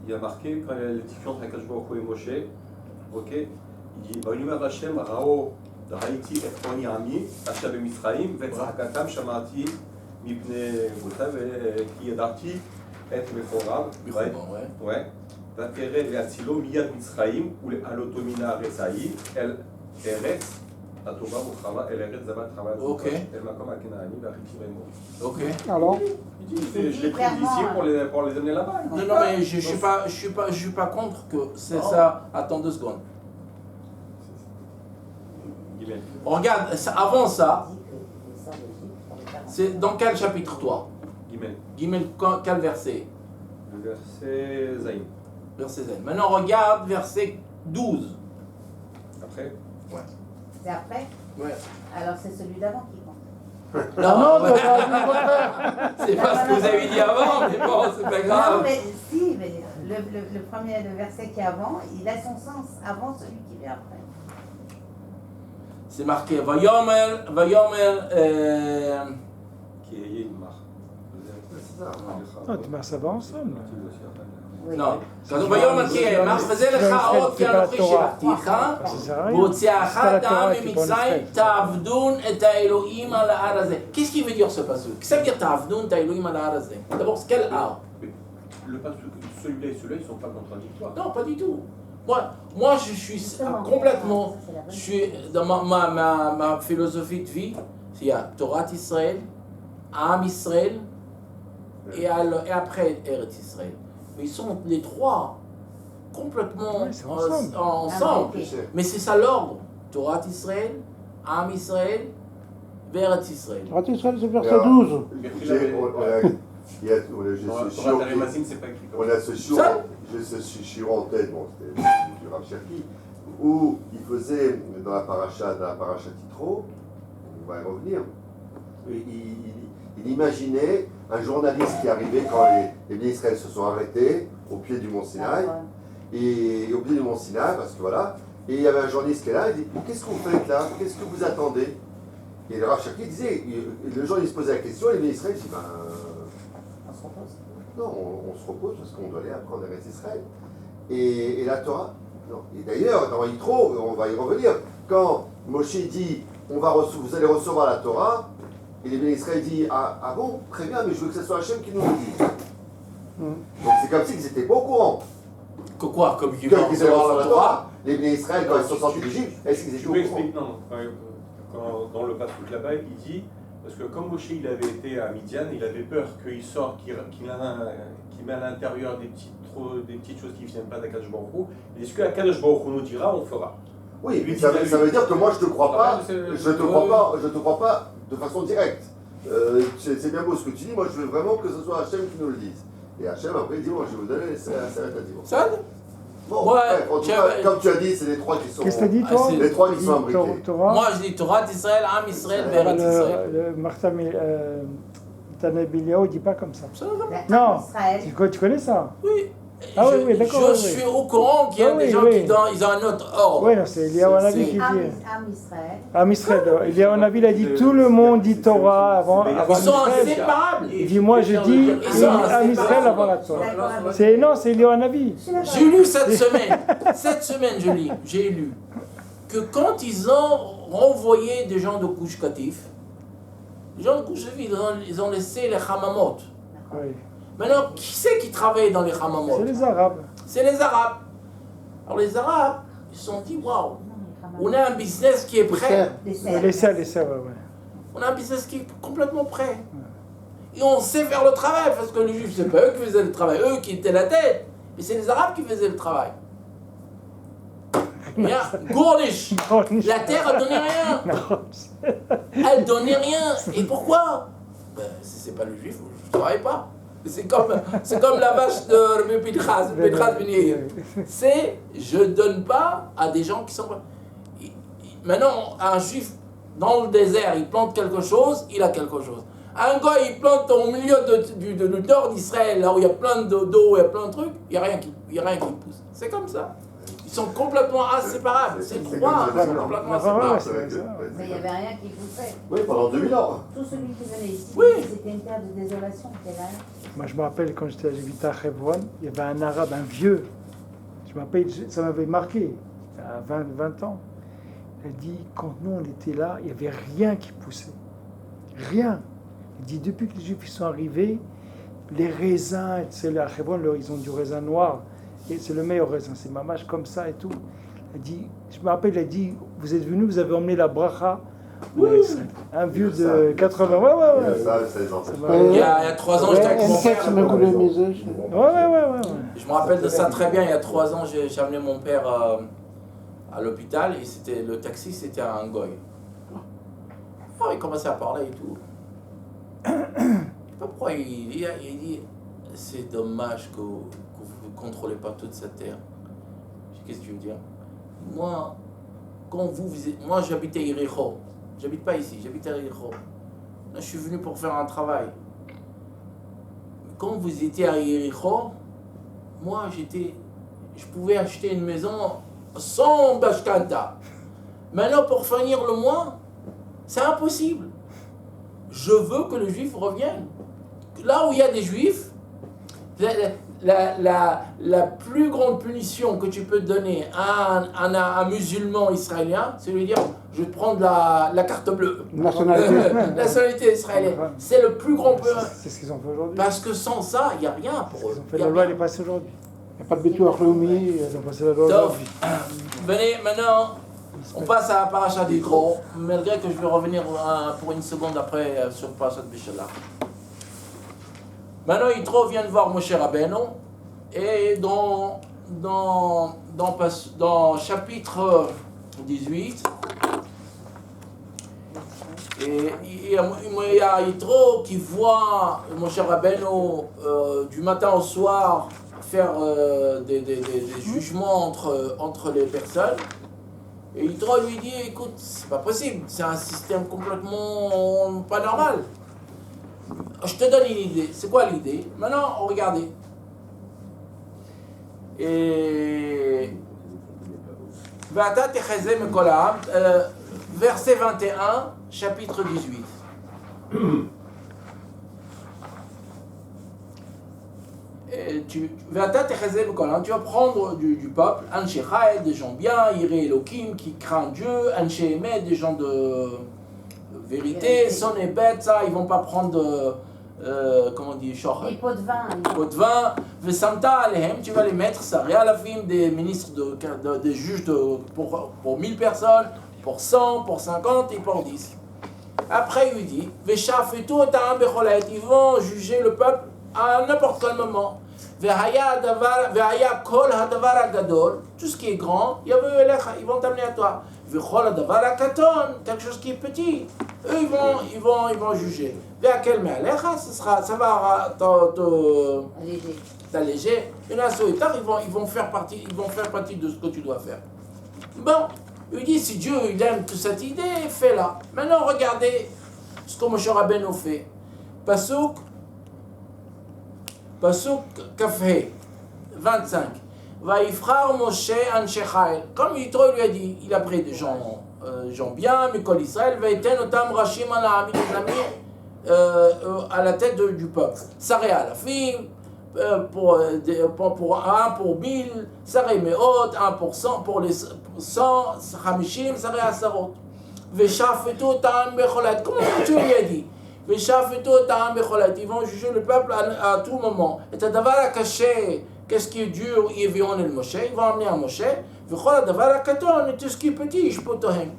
F: il y a marqué, quand elle dit contre Akash Baruch Hu et Moshe, ok, il dit, Vayumer Hashem Rao ראיתי את עוני עמי, עכשיו במצרים, וצעקתם שמעתי מפני גבולותיו, כי ידעתי את מכוריו, ותראה להצילו מיד מצרים, ולעלותו מן הארץ ההיא, אל ארץ הטובה ורחבה, אל ארץ זבת חווה אל מקום הכנעני והחיטי והאמורי.
A: Ok.
E: Alors,
F: Je l'ai pris d'ici pour les amener là-bas.
A: Non, mais je suis pas contre que c'est ça. Attends 2 secondes. Regarde, avant ça, c'est dans quel chapitre toi? Gimel, quel verset?
F: Le verset Zayn.
A: Verset Zayn. Maintenant regarde verset 12.
F: Après?
A: Ouais.
C: C'est après?
A: Ouais.
C: Alors c'est celui d'avant qui compte.
A: Non, c'est pas ce que vous avez dit avant, mais bon, c'est pas grave.
C: Non, mais si, mais le premier, le verset qui est avant, il a son sens avant celui qui vient après.
A: C'est marqué Vayomer,
F: Qui est Yémar.
B: Ah, tu mets ça va ensemble.
A: non, quand on Vayomer qui est Mar, faisait le chaos qui a pris Shiraticha, והוציאך העם ממצרים, תעבדון את האלוהים על ההר הזה. Qu'est-ce qu'il veut dire ce passage? Qu'est-ce que ça veut dire תעבדון את האלוהים על ההר הזה? D'abord, c'est quel art?
F: Le passage, celui-là et celui-là, ils ne sont pas contradictoires.
A: Non, pas du tout. Moi je suis complètement, je suis dans ma philosophie de vie, il y a Torah Israël, Am Israël et après Eretz Israël. Mais ils sont les trois complètement
B: Oui, c'est ensemble.
A: ensemble.
C: Ah, ok.
A: Mais c'est ça l'ordre. Torah Israël, Am Israël, Beret Israël.
E: Torah Israël, c'est verset
D: Alors,
E: 12.
F: c'est pas écrit comme
D: On a ce chiot, j'ai ce chiot en tête, bon, c'était du Rav Cherki, où il faisait dans la paracha Titro, on va y revenir, il imaginait un journaliste qui arrivait quand les Bnei Israël se sont arrêtés au pied du mont Sinaï, et au pied du mont Sinaï, parce que voilà, et il y avait un journaliste qui est là, il dit qu'est-ce que vous faites là? Qu'est-ce que vous attendez? Et le Rav Cherki disait, le journaliste posait la question, et les Bnei Israël disent
C: On se repose.
D: non, on se repose parce qu'on doit aller apprendre à Eretz Israël. Et la Torah, non. Et d'ailleurs, dans Yitro, on va y revenir, quand Moshe dit vous allez recevoir la Torah, et les Bnei Israël disent ah bon, très bien, mais je veux que ce soit Hachem qui nous le dise. Donc c'est comme s'ils n'étaient pas au courant.
A: Que quoi? Comme ils
D: Qu'ils
A: vont
D: allaient
A: recevoir
D: recevoir
A: la
D: la
A: Torah?
D: Torah. Les Bnei Israël, quand ils sont sortis d'Égypte, est-ce qu'ils étaient
F: Je
D: au
F: peux
D: courant?
F: expliquer, non. Dans le Passouk là-bas, il dit, parce que comme Moshe il avait été à Midian, il avait peur qu'il sorte, qu'il met à l'intérieur des petites choses qui ne viennent pas d'Akadosh Baruch Hu. Et ce que Akadosh Baruch Hu nous dira, on fera.
D: Oui, mais ça veut dire que moi je te crois pas, je te crois pas de façon directe. C'est bien beau ce que tu dis, moi je veux vraiment que ce soit Hachem qui nous le dise. Et Hachem après il dit moi je vais vous donner les salatativos.
A: Ça?
D: Bon,
A: Ouais,
D: bref, en tout cas, comme tu as dit, c'est les trois qui sont.
B: Qu'est-ce que t'as dit, toi?
A: c'est-
D: Les trois qui sont imbriqués.
B: Torah.
A: Moi je dis Torah d'Israël, Am Israël, Beret Israël.
B: Le Martin Tanabiliao ne dit pas comme ça.
A: Ça va?
B: Non.
C: Israël.
B: Tu connais ça?
A: Oui.
B: Ah oui, oui, d'accord,
A: Je
B: oui,
A: suis
B: oui.
A: au courant qu'il y a
B: Ah
A: des
B: oui,
A: gens
B: oui.
A: qui ils ont un autre ordre.
B: Oui, non, c'est Eliyahu Hanavi qui dit.
C: Am Israël.
B: Am Israël. Eliyahu Hanavi, il a dit tout le monde dit Torah avant
A: Ils
B: Am
A: sont
B: Israël.
A: inséparables.
B: Il dit moi je dis
A: Ils sont
B: Am Israël avant la Torah. Non, c'est Eliyahu Hanavi.
C: Je suis d'accord.
A: J'ai lu cette semaine j'ai lu que quand ils ont renvoyé des gens de Gush Katif, les gens de Gush Katif, ils ont laissé les Hamamot.
B: Oui.
A: Maintenant, qui c'est qui travaille dans les Hamamot?
B: C'est les Arabes.
A: C'est les Arabes. Alors les Arabes, ils se sont dit, waouh, on a un business qui est prêt.
C: Les
B: Les serres, ouais.
A: On a un business qui est complètement prêt. Et on sait faire le travail, parce que les Juifs, c'est pas eux qui faisaient le travail, eux qui étaient la tête. Mais c'est les Arabes qui faisaient le travail. Et là, Gournish, la terre, elle donnait rien. Elle donnait rien. Et pourquoi? Ben, si c'est pas le Juif, je ne travaille pas. C'est comme la vache de Rabbi Pinchas Ben Yair. C'est, je ne donne pas à des gens qui sont pas... Maintenant, un Juif, dans le désert, il plante quelque chose, il a quelque chose. Un gars, il plante au milieu du nord d'Israël, là où il y a plein d'eau, il y a plein de trucs, il n'y a rien qui pousse. C'est comme ça. Ils sont complètement inséparables. Ces trois sont complètement inséparables.
C: Mais il n'y avait rien qui poussait.
D: Oui, pendant 2000 ans.
C: Tout celui qui venait ici,
A: Oui.
C: c'était une terre de désolation.
B: Moi, je me rappelle quand j'étais à Hebron, il y avait un arabe, un vieux. Je me rappelle, ça m'avait marqué, à 20 ans. Il a dit, quand nous on était là, il n'y avait rien qui poussait. Rien. Il dit, depuis que les Juifs sont arrivés, les raisins, à Hebron, ils ont du raisin noir. Et c'est le meilleur raisin, c'est mamache comme ça et tout. Il a dit, je me rappelle, il a dit, vous êtes venus, vous avez emmené la bracha. Un vieux de 80. Ouais.
A: Il y a 3 ans, j'étais avec mon père.
B: Ouais.
A: Je me rappelle de ça très bien. Il y a 3 ans, j'ai amené mon père à l'hôpital et le taxi, c'était un goy. Oh, il commençait à parler et tout. Je sais pas pourquoi il dit c'est dommage que vous ne contrôlez pas toute cette terre. Je dis, qu'est-ce que tu veux dire? Moi, moi j'habitais à Yericho. J'habite pas ici, j'habite à Yericho. Là, je suis venu pour faire un travail. Quand vous étiez à Yericho, moi je pouvais acheter une maison sans bashkanta. Maintenant, pour finir le mois, c'est impossible. Je veux que le juif revienne. Là où il y a des juifs, la plus grande punition que tu peux donner à un musulman israélien, c'est de lui dire, je vais te prendre la carte bleue. Nationalité israélienne. C'est le plus grand peu.
B: C'est ce qu'ils ont fait aujourd'hui.
A: Parce que sans ça, il n'y a rien pour eux.
B: Ils ont fait la loi, elle est passée aujourd'hui.
E: Il n'y a pas de Bitou Arleumi.
B: Ils ont passé la loi
A: Donc,
B: aujourd'hui.
A: venez maintenant, on passe à Parashat Yitro, malgré que je vais revenir pour une seconde après sur Parashat Beshalach. Maintenant, Yitro vient de voir Moshe Rabbeinu, et dans dans chapitre 18, et il y a Yitro qui voit Moshe Rabbeinu du matin au soir faire des jugements entre les personnes. Et Yitro lui dit, écoute, c'est pas possible, c'est un système complètement pas normal. Je te donne une idée. C'est quoi l'idée? Maintenant, regardez. Et verset 21, chapitre 18. Tu vas prendre du peuple, Anshe Chai, des gens bien, Yireh Elohim, qui craignent Dieu, Anshe Emet, des gens de vérité, Son et bête, ça, ils vont pas prendre, comment on dit,
C: des pots de vin.
A: Des pots de vin, Vesamta Alehem, tu vas les mettre, ça, Réalafim, des ministres, des juges pour 1000 personnes, pour 100, pour 50 et pour 10. Après, il lui dit, Veshafetu Otam Becholet, ils vont juger le peuple à n'importe quel moment. Vehaya kol hadavar agadol, tout ce qui est grand, ils vont t'amener à toi. Vechol hadavar akaton, quelque chose qui est petit, eux ils vont juger. Vehakel me'alecha, ça va t'alléger. Et là, ils vont faire partie de ce que tu dois faire. Bon, il dit si Dieu il aime toute cette idée, fais-la. Maintenant regardez ce que Moshe Rabbeinu fait. Pasuk Kafhe 25. Vaïfrar Moshe Anshe Chai. Comme Yitro lui a dit, il a pris des gens bien, Mikol Israël, Vaïten Otam Rashim Anahami, à la tête du peuple. Saré Alafim, pour 1 pour 1000, Saré Meot, 1 pour 100, pour les 100, Hamishim, Saré Asarot. Veshafetu Otam Becholat. Comment tu lui as dit? Ils vont juger le peuple à tout moment. Et Tadavar caché, qu'est-ce qui est dur, ils vont le Moshe, ils vont amener un Moshe. Et tout ce qui est petit, je peux te hang.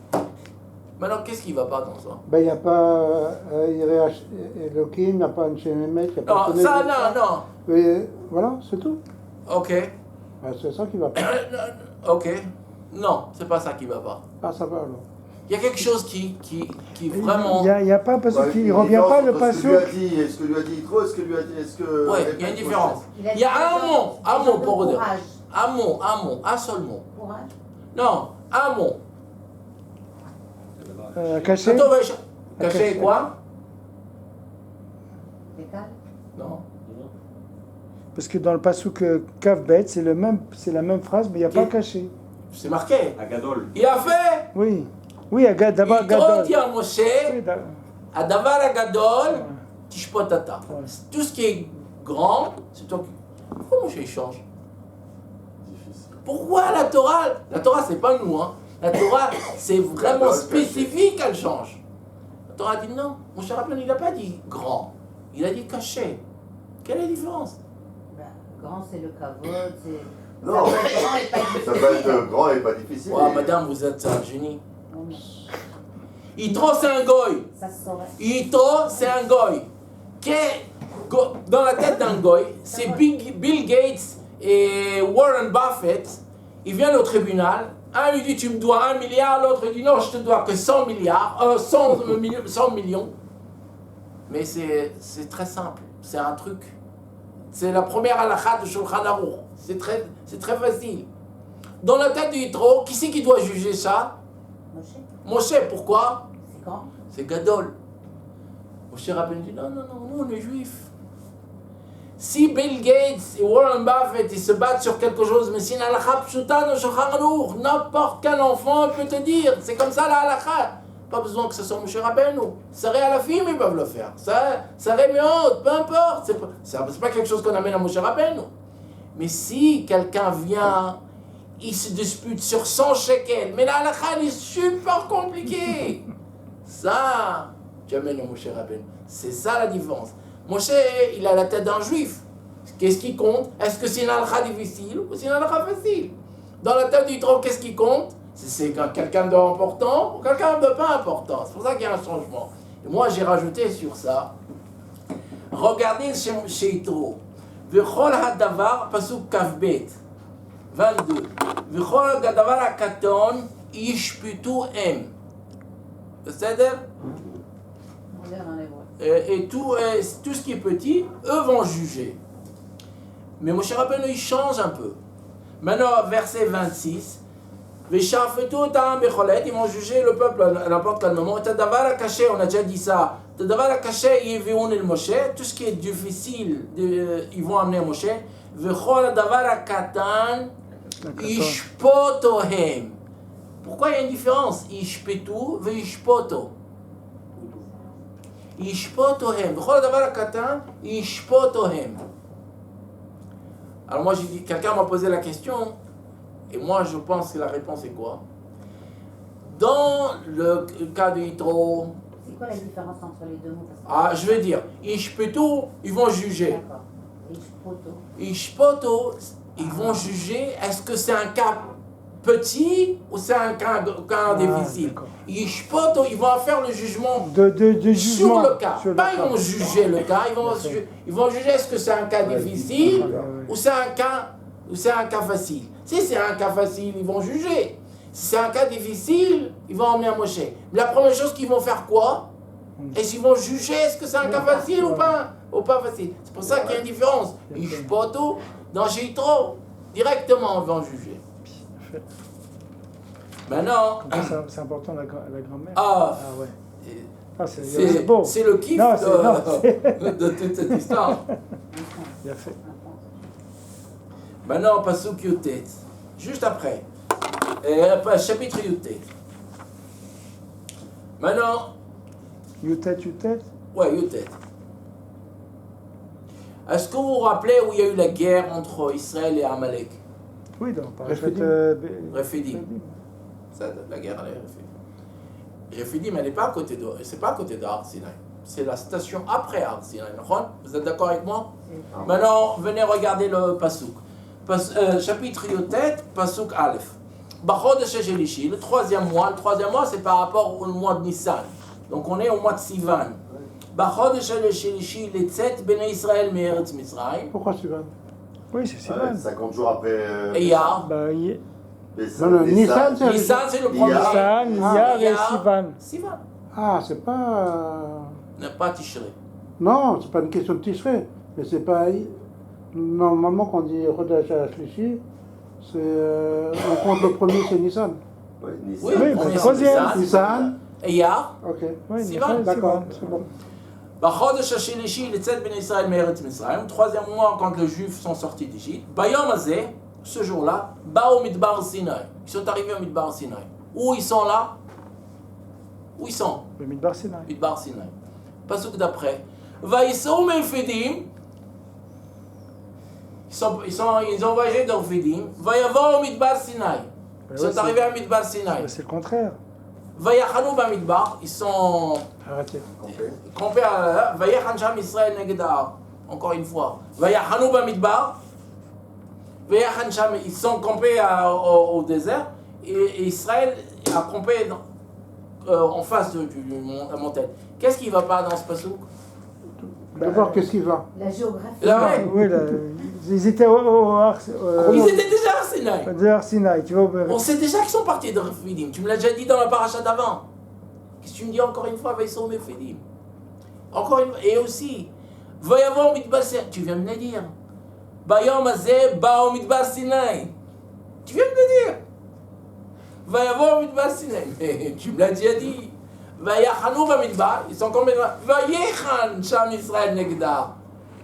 A: Maintenant, qu'est-ce qui ne va pas dans ça?
E: Ben, il n'y a pas Elohim, il n'y a pas Anshe Emet, il n'y a pas.
A: Non, ça, non.
E: Mais, voilà, c'est tout.
A: Ok.
E: Ben, c'est ça qui ne va pas.
A: Ok. Non, c'est pas ça qui ne va pas.
E: Ah, ça va alors.
A: Il y a quelque chose qui vraiment.
B: Il n'y a pas parce qu'il ne revient pas le passage.
D: Est-ce que lui a dit trop? Est-ce que lui a dit.
A: Oui, il y a une différence. Il y a un mot pour eux. Un mot, un seul mot.
C: Courage.
A: Non, un mot.
B: Caché.
A: Caché quoi?
C: Décale.
A: Non.
B: Parce que dans le pasuk Kavbet, c'est la même phrase, mais il n'y a pas caché.
A: C'est marqué.
F: Agadol.
A: Il a fait.
B: Oui. Oui, Davar Gadol.
A: Il dit à Moshe, à Davar Gadol, Tishpotata. Tout ce qui est grand, c'est toi qui. Pourquoi Moshe change? Pourquoi la Torah? La Torah, c'est pas nous, hein. La Torah, c'est vraiment spécifique, elle change. La Torah dit non. Moshe Rabbeinu, il n'a pas dit grand. Il a dit caché. Quelle est la différence?
C: Ben, grand, c'est le kavod, c'est.
D: Non, ça peut être grand et pas difficile.
A: Ouais, madame, vous êtes un génie. Yitro, c'est un goy.
C: Ça se saurait.
A: Yitro, c'est un goy. Dans la tête d'un goy, c'est Bill Gates et Warren Buffett. Ils viennent au tribunal. Un lui dit tu me dois 1 milliard, l'autre dit non, je te dois que 100 millions. Mais c'est très simple. C'est un truc. C'est la première halakha de Shulchan Aruch. C'est très facile. Dans la tête de Yitro, qui c'est qui doit juger ça? Moshe. Pourquoi?
C: C'est grand.
A: C'est Gadol. Moshe Rabbeinu dit non, nous on est juifs. Si Bill Gates et Warren Buffett ils se battent sur quelque chose, mais si une halakha pshuta no Shulchan Aruch, n'importe quel enfant peut te dire, c'est comme ça la halakha. Pas besoin que ce soit Moshe Rabbeinu. Saré Alafim, ils peuvent le faire. Saré Meot, peu importe. C'est pas quelque chose qu'on amène à Moshe Rabbeinu. Mais si quelqu'un vient, il se dispute sur 100 shekels, mais la halakha elle est super compliquée. Ça, tu amènes à Moshe Rabbeinu. C'est ça la différence. Moshe, il a la tête d'un juif. Qu'est-ce qui compte? Est-ce que c'est une halakha difficile ou c'est une halakha facile? Dans la tête du Yitro, qu'est-ce qui compte? C'est quelqu'un d'important ou quelqu'un de pas important. C'est pour ça qu'il y a un changement. Et moi, j'ai rajouté sur ça. Regardez chez Yitro. V'chol hadavar pasuk kavbet. 22. וכל הדבר הקטון ישפטו הם. בסדר?
C: On est en hébreu.
A: Et tout ce qui est petit, eux vont juger. Mais Moshe Rabbeinu, il change un peu. Maintenant, verset 26. Veshafetu otam becholet, ils vont juger le peuple à n'importe quel moment. Tadavar caché, on a déjà dit ça. Tadavar caché, yeviun el Moshe. Tout ce qui est difficile, ils vont amener Moshe. Vechol davar katan, ishpotohem. Pourquoi il y a une différence? Ishpetu ve ishpoto. Ishpotohem. Vechol davar katan, ishpotohem. Alors moi j'ai dit, quelqu'un m'a posé la question, et moi je pense que la réponse est quoi? Dans le cas de Yitro,
C: C'est quoi la différence entre les deux mots?
A: je vais dire, Ishpetu, ils vont juger.
C: D'accord. Ishpoto.
A: Ishpoto, ils vont juger, est-ce que c'est un cas petit ou c'est un cas difficile?
B: D'accord.
A: Ishpoto, ils vont faire le jugement
B: De
A: sur
B: jugement.
A: le cas.
B: Sur le
A: Pas
B: cas.
A: ils vont juger le cas, ils vont juger est-ce que c'est un cas difficile
B: Ouais.
A: ou c'est un cas facile. Si c'est un cas facile, ils vont juger. Si c'est un cas difficile, ils vont emmener à Moshe. Mais la première chose qu'ils vont faire quoi? Est-ce qu'ils vont juger est-ce que c'est un cas facile ou pas facile? C'est pour ça qu'il y a une différence. Ishpoto, dans Jitro, directement ils vont juger. Maintenant,
B: C'est important la grand-mère.
A: ouais.
B: C'est beau.
A: C'est le kiff
B: Non,
A: de toute cette histoire.
B: Bien fait.
A: Maintenant, Pasuk Yutet. Juste après. Chapitre Yutet. Maintenant,
B: Yutet.
A: ouais, Yutet. Est-ce que vous vous rappelez où il y a eu la guerre entre Israël et Amalek?
B: Oui, donc, par
A: Rephidim. Ça, la guerre, elle est Rephidim. Rephidim, elle n'est pas à côté de, c'est pas à côté de Har Sinai. C'est la station après Har Sinai. Vous êtes d'accord avec moi? Maintenant, venez regarder le Pasuk. Chapitre Yotet, Pasuk Aleph. Bachodesh Shelishi, le troisième mois. Le troisième mois, c'est par rapport au mois de Nissan. Donc on est au mois de Sivan. Bachodesh Shelishi, les Tzet Bnei Israël Me'eretz Mitzrayim.
E: Pourquoi Sivan?
B: Oui, c'est Sivan.
D: 50 jours après.
A: Iyar.
E: Nissan,
A: C'est le premier.
B: Nissan, Iyar et Sivan.
A: Sivan.
E: Ah, c'est pas.
A: N'est pas Tishrei.
E: Non, c'est pas une question de Tishrei. Mais c'est pas. Normalement, quand on dit Chodesh HaShlishi, c'est. On compte le premier, c'est Nissan.
D: Ouais, Nissan.
A: Oui,
B: Oui,
A: le premier,
B: le troisième.
A: c'est
E: Nissan.
A: Iyar.
E: Ok.
B: Oui,
A: Sivan,
E: D'accord, c'est bon.
A: בחודש השלישי לצאת בני ישראל מארץ מצרים, troisième mois quand les Juifs sont sortis d'Égypte, ביום הזה, ce jour-là, באו מדבר סיני. Ils sont arrivés au Midbar Sinai. Où ils sont là? Où ils sont?
B: Le Midbar Sinai.
A: Midbar Sinai. Pasuk d'après. וייסעו מרפידים. Ils ont voyagé dans Rephidim. ויבואו מדבר סיני. Ils sont arrivés à Midbar Sinai.
B: C'est le contraire.
A: ויחנו במדבר. Ils sont
B: Arrêtez.
A: campés à ויחן שם ישראל נגד ההר. Encore une fois. ויחנו במדבר. ויחן שם, ils sont campés au désert. Et Israël a campé en face de la montagne. Qu'est-ce qui ne va pas dans ce passouk?
E: D'abord, qu'est-ce qui va?
C: La géographie.
A: Ouais.
B: Oui, ils étaient au
A: Ils étaient déjà à Sinaï.
B: Har Sinai. Tu vois,
A: On sait déjà qu'ils sont partis de Rephidim. Tu me l'as déjà dit dans la paracha d'avant. Qu'est-ce que tu me dis encore une fois? Vaïsou Rephidim. Encore une fois. Et aussi, Vayavor Midbar Sinai. Tu viens de me le dire. Bayom Azeh Bao Midbar Sinai. Tu viens de me le dire. Vayavor Midbar Sinai. Mais tu me l'as déjà dit. Vayachanu Bamidbar. Ils sont combien? Vayechan Sham Israël Negdar.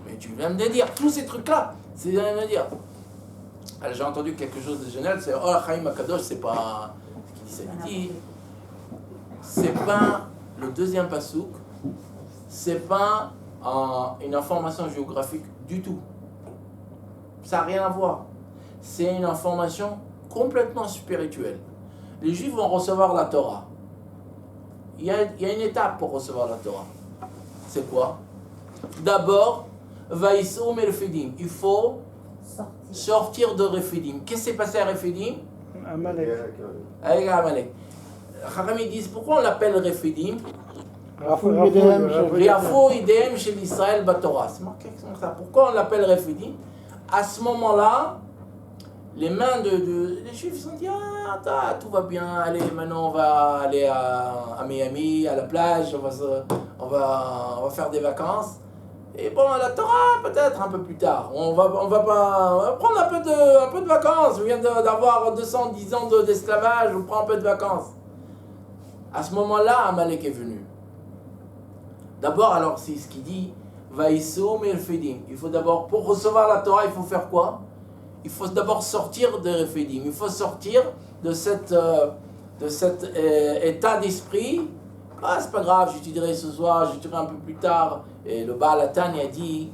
A: Mais tu viens de me le dire. Tous ces trucs-là. C'est rien à dire. Alors, j'ai entendu quelque chose de génial, c'est Oh Chaim Akadosh, c'est pas ce qu'il dit. C'est pas le deuxième pasouk, c'est pas une information géographique du tout. Ça n'a rien à voir. C'est une information complètement spirituelle. Les Juifs vont recevoir la Torah. Il y a une étape pour recevoir la Torah. C'est quoi? D'abord, Vaïsou Melfidim. Il faut sortir de Rephidim. Qu'est-ce qui s'est passé à Rephidim?
B: Amalek.
A: Avec Amalek. Chachamim, ils disent pourquoi on l'appelle Rephidim? Riafo idem chez l'Israël Batora. C'est marqué comme ça. Pourquoi on l'appelle Rephidim? À ce moment-là, les mains les Juifs se sont dit, ah, tout va bien, allez, maintenant on va aller à Miami, à la plage, on va faire des vacances. Et bon, la Torah, peut-être un peu plus tard. On va prendre un peu de vacances. On vient d'avoir 210 ans d'esclavage, on prend un peu de vacances. À ce moment-là, Amalek est venu. D'abord, alors, c'est ce qu'il dit, Vaïsoum et Refidim. Il faut d'abord, pour recevoir la Torah, il faut faire quoi? Il faut d'abord sortir de Refidim. Il faut sortir de cet état d'esprit. Ah, c'est pas grave, j'étudierai ce soir, j'étudierai un peu plus tard. Et le Baal HaTanya dit,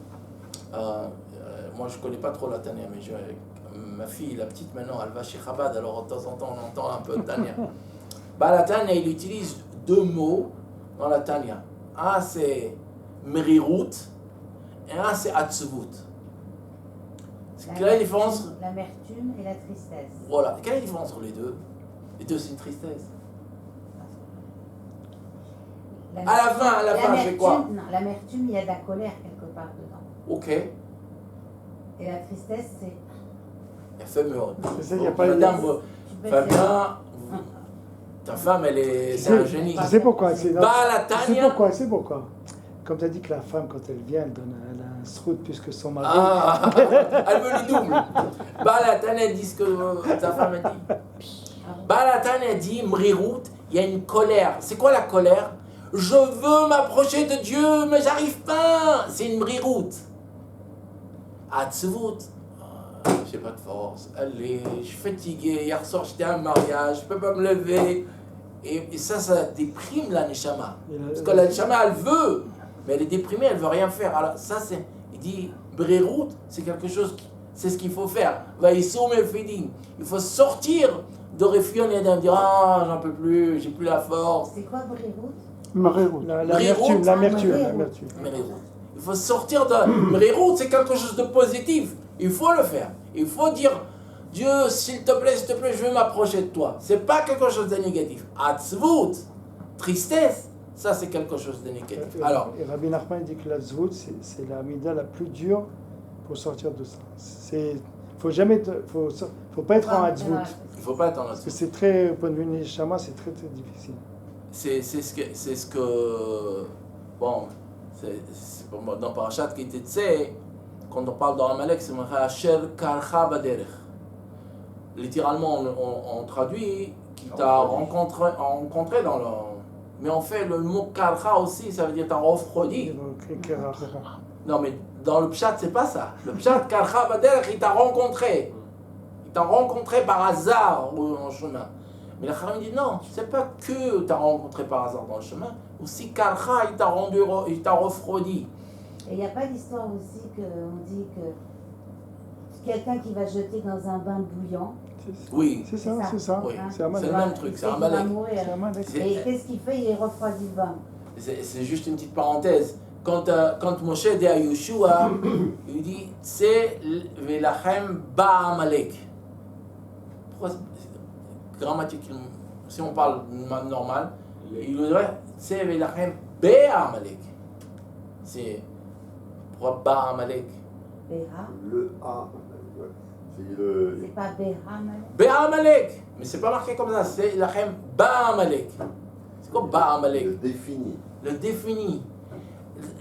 A: moi je connais pas trop la Tanya, mais ma fille, la petite maintenant, elle va chez Chabad, alors de temps en temps on entend un peu de Tanya. Baal HaTanya, il utilise 2 mots dans la Tanya. Un c'est Merirut et un c'est Atzvut. Quelle est la différence?
C: L'amertume et la tristesse.
A: Voilà, quelle est la différence entre les deux? Les deux c'est une tristesse. À la fin, je fais quoi?
C: Non, l'amertume, il y a de la colère quelque part dedans.
A: Ok.
C: Et la tristesse, c'est...
A: Elle fait mort.
B: C'est ça, il n'y a pas
A: Madame,
C: Tu peux
A: Fabien, ta femme, c'est un génie.
B: Tu sais pourquoi? C'est
A: Balatania.
B: C'est pourquoi. Comme tu as dit que la femme, quand elle vient, elle a un srout plus que son mari.
A: Ah, elle veut le double. Balatania dit ce que ta femme a dit. Balatania dit, Mrirut, il y a une colère. C'est quoi la colère? Je veux m'approcher de Dieu, mais j'arrive pas. C'est une Mrirut. Atzvut. J'ai pas de force. Allez, je suis fatigué. Hier soir, j'étais à un mariage. Je peux pas me lever. Et ça déprime la Neshama. Parce que la Neshama, elle veut. Mais elle est déprimée, elle veut rien faire. Alors, ça, c'est. Il dit, Brirut, c'est quelque chose. C'est ce qu'il faut faire. Vaïsoum et Fidim. Il faut sortir de Refion et dire, ah, j'en peux plus, j'ai plus la force.
C: C'est quoi Brirut?
B: L'amertume.
A: Il faut sortir de... Mrirut, c'est quelque chose de positif. Il faut le faire. Il faut dire, Dieu, s'il te plaît, je veux m'approcher de toi. C'est pas quelque chose de négatif. Atzvut, tristesse, ça c'est quelque chose de négatif. Alors,
B: et Rabbi Nachman dit que la zvut, c'est la mida la plus dure pour sortir de ça. Faut pas être en atzvut.
A: Il faut pas être en
B: Parce que c'est très, au point de vue Neshama, c'est très très difficile.
A: C'est ce que bon, dans Parashat Kitetsé, quand on parle d'Amalek, c'est Asher Karcha Baderech. Littéralement, on traduit qui t'a rencontré dans le. Mais on fait le mot Karcha aussi, ça veut dire t'a refroidi. Non, mais dans le Pshat, c'est pas ça. Le Pshat Karcha Baderech, il t'a rencontré. Il t'a rencontré par hasard en chemin. Mais la Kharam dit non, c'est pas que tu t'as rencontré par hasard dans le chemin, aussi Karcha, il t'a refroidi.
C: Et il n'y a pas d'histoire aussi qu'on dit que quelqu'un qui va jeter dans un bain bouillant.
A: Oui.
B: C'est ça.
A: Oui.
B: C'est
A: le même truc, c'est Amalek.
C: Et qu'est-ce qu'il fait? Il refroidit le bain.
A: C'est juste une petite parenthèse. Quand Moshe dit à Yoshua, il dit c'est Velachem Ba Amalek. Pourquoi grammatiquement, si on parle normal, il dirait c'est Velachem Ba Amalek. C'est pourquoi Ba Amalek?
D: Le A.
C: C'est pas Ba Amalek.
A: Ba Amalek. Mais c'est pas marqué comme ça, c'est Velachem Ba Amalek. C'est quoi Ba Amalek? Le défini.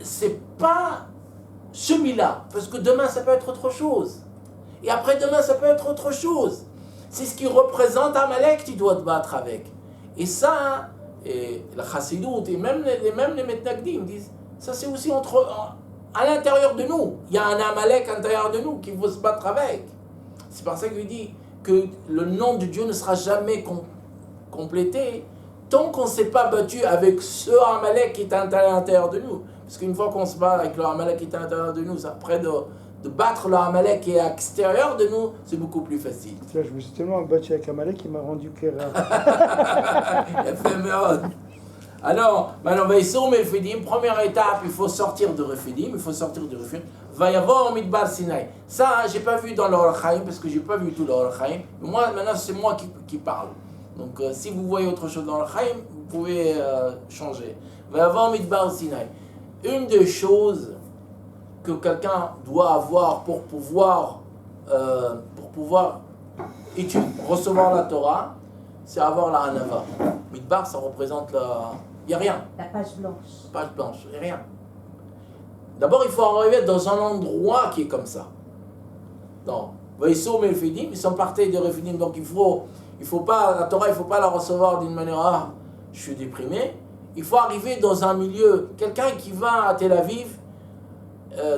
A: C'est pas celui-là, parce que demain ça peut être autre chose. Et après demain ça peut être autre chose. C'est ce qui représente Amalek, tu dois te battre avec. Et ça, et la Chassidut, et même les Metnagdim disent, ça c'est aussi à l'intérieur de nous. Il y a un Amalek à l'intérieur de nous qu'il faut se battre avec. C'est par ça qu'il dit que le nom de Dieu ne sera jamais complété tant qu'on ne s'est pas battu avec ce Amalek qui est à l'intérieur de nous. Parce qu'une fois qu'on se bat avec le Amalek qui est à l'intérieur de nous, après de battre le Amalek qui est à l'extérieur de nous, c'est beaucoup plus facile.
B: Tiens, je me suis tellement battu avec Amalek qu'il m'a rendu Kéra.
A: Il a fait merde. Alors, maintenant, Vaïsoum et Refidim, première étape, il faut sortir de Refidim, Va y avoir Midbar Sinai. Ça, j'ai pas vu dans l'Or Chaim, parce que j'ai pas vu tout l'Or Chaim. Moi, maintenant, c'est moi qui parle. Donc, si vous voyez autre chose dans l'Or Chaim, vous pouvez changer. Va y avoir Midbar Sinai. Une des choses que quelqu'un doit avoir pour pouvoir Et recevoir la Torah, c'est avoir la Hanava. Midbar, ça représente la... Il n'y a rien.
C: La page blanche.
A: Page blanche, il n'y a rien. D'abord, il faut arriver dans un endroit qui est comme ça. Non. Vaïsso et Refidim, ils sont partis de Refidim, donc il faut pas, la Torah, il ne faut pas la recevoir d'une manière, ah, je suis déprimé. Il faut arriver dans un milieu, quelqu'un qui va à Tel Aviv,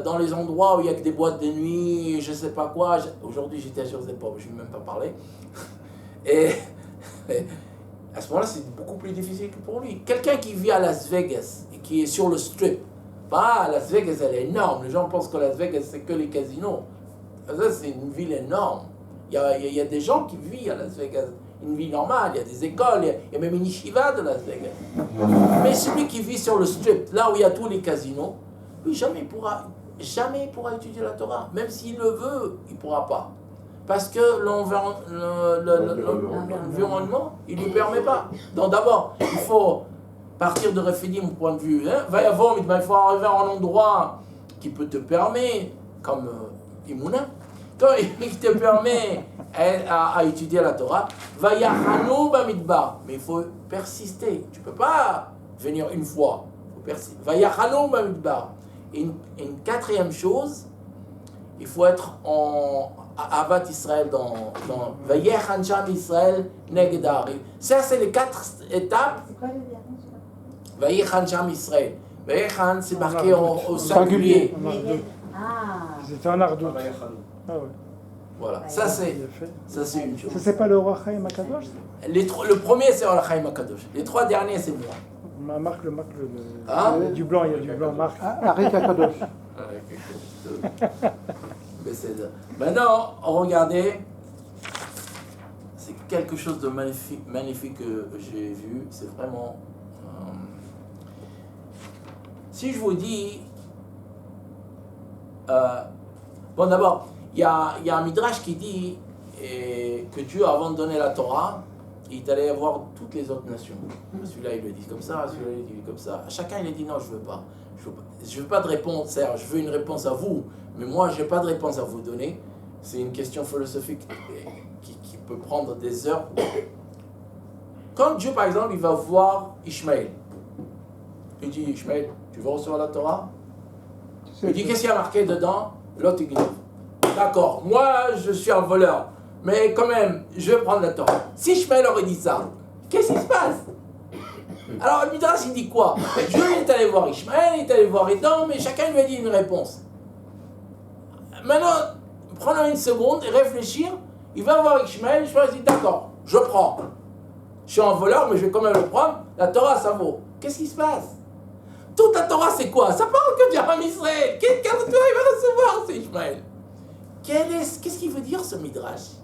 A: dans les endroits où il y a que des boîtes de nuit, je ne sais pas quoi. Aujourd'hui, j'étais sur des pauvres, je ne vais même pas parler. Et à ce moment-là, c'est beaucoup plus difficile que pour lui. Quelqu'un qui vit à Las Vegas et qui est sur le strip, bah, Las Vegas, elle est énorme. Les gens pensent que Las Vegas, c'est que les casinos. Ça, c'est une ville énorme. Il y a des gens qui vivent à Las Vegas. Une vie normale, il y a des écoles, il y a même une yeshiva de Las Vegas. Mais celui qui vit sur le strip, là où il y a tous les casinos, lui, jamais il pourra étudier la Torah. Même s'il le veut, il ne pourra pas. Parce que l'environnement, il ne lui permet pas. Donc d'abord, il faut partir de Refidim au point de vue. Va y avoir, il faut arriver à un endroit qui peut te permettre, comme Imouna, qui te permet à étudier la Torah. Va y avoir Midbar, mais il faut persister. Tu ne peux pas venir une fois. Va y avoir Midbar. Et une quatrième chose, il faut être en Avat Israël dans Vayechan Sham Israël Neged Ha'arim. Ça, c'est les 4 étapes.
C: C'est quoi le dernier?
A: Vayechan Sham Israël. Vayechan, c'est marqué au singulier.
C: Ah.
B: C'était en ardoute. Ah ouais.
A: Voilà, ça c'est une chose.
B: Ça, c'est pas le roi Chaim Akadosh?
A: Le premier, c'est Or Chaim Akadosh. Les 3 derniers, c'est moi.
B: Marque le
A: Ah.
B: du blanc, il y a du blanc, marque.
E: Arik Akadosh.
A: Maintenant, regardez, c'est quelque chose de magnifique que j'ai vu. C'est vraiment. Si je vous dis. Bon, d'abord, il y a un midrash qui dit que Dieu, avant de donner la Torah, il est allé voir toutes les autres nations. Celui-là, il le dit comme ça, celui-là, il le dit comme ça. Chacun, il a dit non, je ne veux pas. Je veux pas de réponse, Serge, je veux une réponse à vous, mais moi, je n'ai pas de réponse à vous donner. C'est une question philosophique qui peut prendre des heures. Quand Dieu, par exemple, il va voir Ishmaël, il dit, Ishmaël, tu veux recevoir la Torah? Il dit, qu'est-ce qu'il y a marqué dedans? L'autre, il dit, d'accord, moi, je suis un voleur, mais quand même, je vais prendre la Torah. Si Ishmaël aurait dit ça, qu'est-ce qui se passe? Alors, le Midrash, il dit quoi? Dieu est allé voir Ishmaël, il est allé voir Édom, mais chacun lui a dit une réponse. Maintenant, prenons une seconde et réfléchir. Il va voir Ishmaël, Ishmaël dit d'accord, je prends. Je suis un voleur, mais je vais quand même le prendre. La Torah, ça vaut. Qu'est-ce qui se passe? Toute la Torah, c'est quoi? Ça parle que d'Aram Israël. Qu'est-ce que il va recevoir, c'est Ishmaël? Qu'est-ce qu'il veut dire ce Midrash?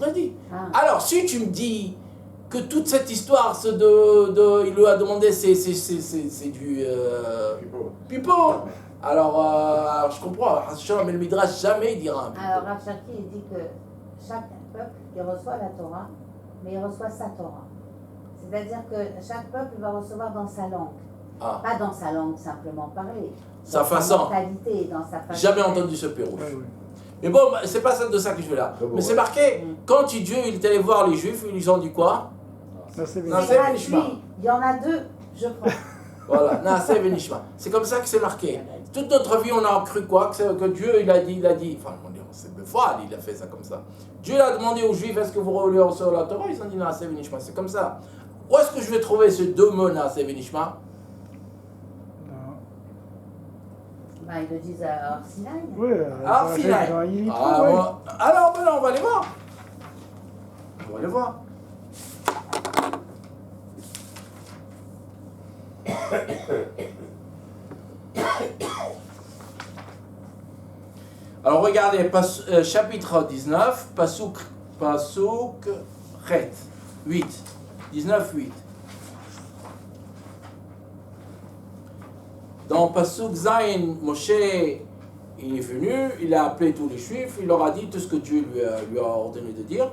A: Il dit. Alors, si tu me dis que toute cette histoire, il lui a demandé, c'est du pipeau. Alors, je comprends, mais le Midrash jamais dira un pipeau.
C: Alors, Rav Cherki, il dit que chaque peuple, il reçoit la Torah, mais il reçoit sa Torah. C'est-à-dire que chaque peuple va recevoir dans sa langue. Pas dans sa langue simplement parlée.
A: Sa façon.
C: Dans sa mentalité, dans sa façon.
A: Jamais entendu ce pérouge. Mais bon, c'est pas ça de ça que je veux là. Mais c'est marqué, quand Dieu il est allé voir les Juifs, ils lui ont dit quoi?
C: C'est gratuit, il y en a 2, je prends.
A: Voilà, Naaseh Venishma. C'est comme ça que c'est marqué. Toute notre vie, on a cru quoi? Que Dieu, il a dit, enfin, c'est Befouad, il a fait ça comme ça. Dieu a demandé aux Juifs, est-ce que vous voulez recevoir la Torah? Ils ont dit Naaseh Venishma, c'est comme ça. Où est-ce que je vais trouver ces 2 mots Naaseh Venishma?
C: Bah, ils le disent à Orsinaï.
B: Oui,
A: à Orsinaï. Alors, on va les voir. On va les voir. Alors regardez, chapitre 19, Pasuk Chet, 8, 19, 8. Dans Pasuk Zayin, Moshe, il est venu, il a appelé tous les Juifs, il leur a dit tout ce que Dieu lui a ordonné de dire.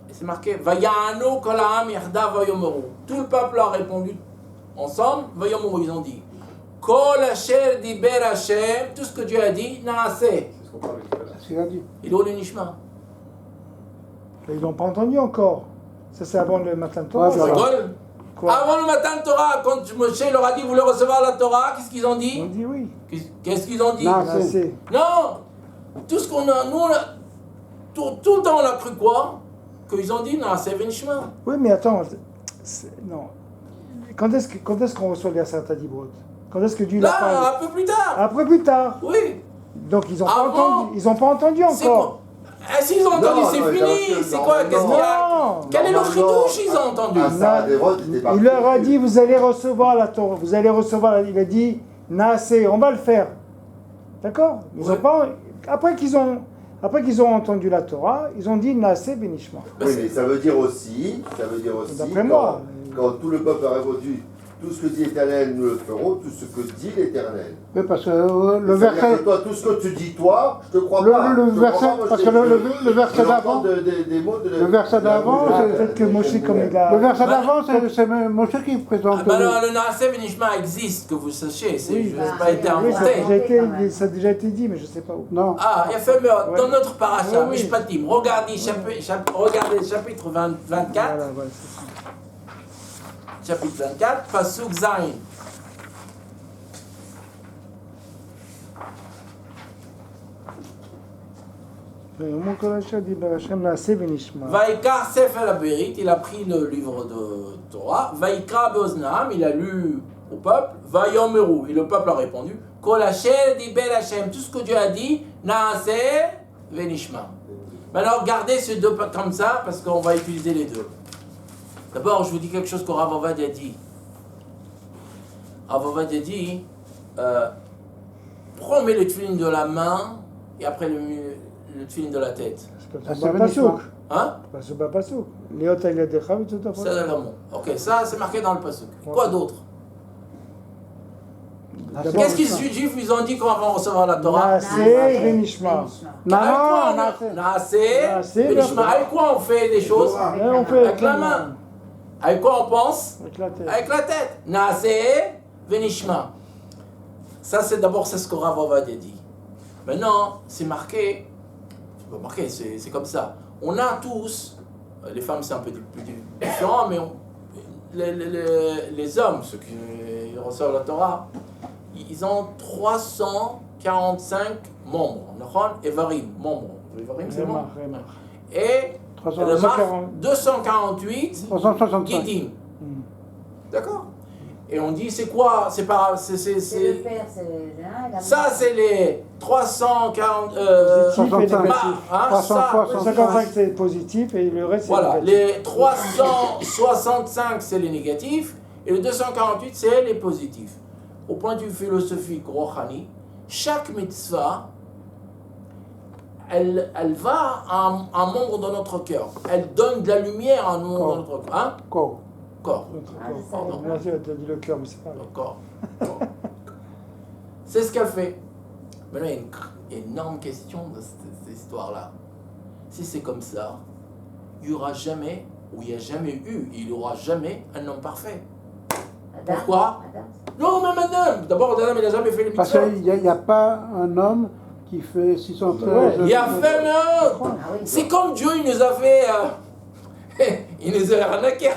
A: Et c'est marqué, Vayanu kol ha'am yachdav vayomeru. Tout le peuple a répondu ensemble, vayomeru, ils ont dit, Kol asher diber Hashem, tout ce que Dieu a dit, naaseh.
E: C'est ce qu'on parle tout à l'heure.
A: Il est où le nishma?
B: Ils n'ont pas entendu encore. Ça, c'est avant le matin de Torah.
A: Tu rigoles? Avant le matin de Torah, quand Moshe leur a dit, vous voulez recevoir la Torah, qu'est-ce qu'ils ont dit?
B: Ils ont dit oui.
A: Qu'est-ce qu'ils ont dit?
B: Non,
A: tout ce qu'on a, nous, tout le temps, on a cru quoi? Qu'ils ont dit, non, c'est Venishma.
B: Oui, mais attends, non. Quand est-ce qu'on reçoit les Aseret Dibrot? Quand est-ce que Dieu l'a parlé?
A: Là, un peu plus tard.
B: Après, plus tard.
A: Oui.
B: Donc, ils n'ont pas entendu. Ils n'ont pas entendu encore.
A: S'ils ont entendu, c'est fini. C'est quoi? Qu'est-ce qu'il y a? Quel est le chidouche ils ont entendu?
B: Il leur a dit, vous allez recevoir la Torah. Vous allez recevoir. Il a dit, Naasé, on va le faire. D'accord? Ils ont pas. Après qu'ils ont entendu la Torah, ils ont dit Naasé Benishma.
D: Oui, mais ça veut dire aussi
B: d'après moi,
D: quand tout le peuple a répondu, tout ce que dit l'Éternel, nous le ferons, tout ce que dit l'Éternel.
E: Oui, parce que le verset...
D: Toi, tout ce que tu dis, toi, je te crois pas.
E: Le verset, parce que le verset d'avant... Le verset d'avant,
B: peut-être que Moshe, comme il a...
E: Le verset d'avant, c'est Moshe qui présente...
A: Alors, le Naasé Benishma existe, que vous sachiez. Ça n'a pas été inventé.
B: Ça a déjà été dit, mais je ne sais pas où.
E: Non.
A: Ah, il a fait dans notre paracha, Mishpatim. Regardez chapitre 24.
B: Voilà,
A: Chapitre 24, Pasuk Zayin. Vaikar Sefer HaBerit, il a pris le livre de Torah. Vaikra Beoznam, il a lu au peuple. Vayomeru, et le peuple a répondu. Kol Hashem dibel Hashem, tout ce que Dieu a dit, Naaseh Venishma. Maintenant, regardez ces deux comme ça, parce qu'on va utiliser les deux. D'abord, je vous dis quelque chose que Rav Ovadia dit. Rav Ovadia dit, prends le tefillin de la main et après le tefillin de la tête.
B: C'est pas pasuk.
A: Hein?
B: C'est pas pasuk. Léot Ayadecha et tout à fait.
A: C'est la gamme. Ok, ça c'est marqué dans le pasuk. Quoi d'autre? Qu'est-ce qu'ils sont juifs, ils ont dit qu'on va recevoir la Torah?
B: Naaseh Venishma.
A: Naaseh Venishma. Avec quoi on fait les choses? Avec la main. Avec quoi on pense? Avec la tête. Naaseh Venishma. Ça, c'est d'abord ce que Rav Ovadia dit. Maintenant, c'est marqué, c'est comme ça. On a tous, les femmes c'est un peu plus différent, mais les hommes, ceux qui reçoivent la Torah, ils ont 345 membres. Evarim, membres. Evarim, c'est membres. Et 248 Gidim. D'accord? Et on dit, c'est quoi? C'est pas.
C: C'est le père, c'est le...
A: Ça, c'est les 340.
B: Positif et négatif. 355, c'est positif et le reste, c'est
A: voilà,
B: négatif.
A: les 365, c'est les négatifs et le 248, c'est les positifs. Au point de vue philosophique, Rohani, chaque mitzvah, elle va à un membre de notre cœur. Elle donne de la lumière à un membre de notre cœur. Hein?
E: Corps.
A: Pardon.
B: Bien sûr, tu as dit le cœur, mais c'est pas le
A: corps. C'est ce qu'elle fait. Maintenant, il y a une énorme question de cette histoire-là. Si c'est comme ça, il n'y aura jamais, ou il n'y a jamais eu, il n'y aura jamais un homme parfait.
C: Adam.
A: Pourquoi? Non, même un homme. D'abord, Adam, il n'a jamais fait les mitzvot.
E: Parce qu'il n'y a pas un homme qui fait 613.
A: Il a fait un homme. C'est comme Dieu, il nous a fait... il nous a arnaqué, il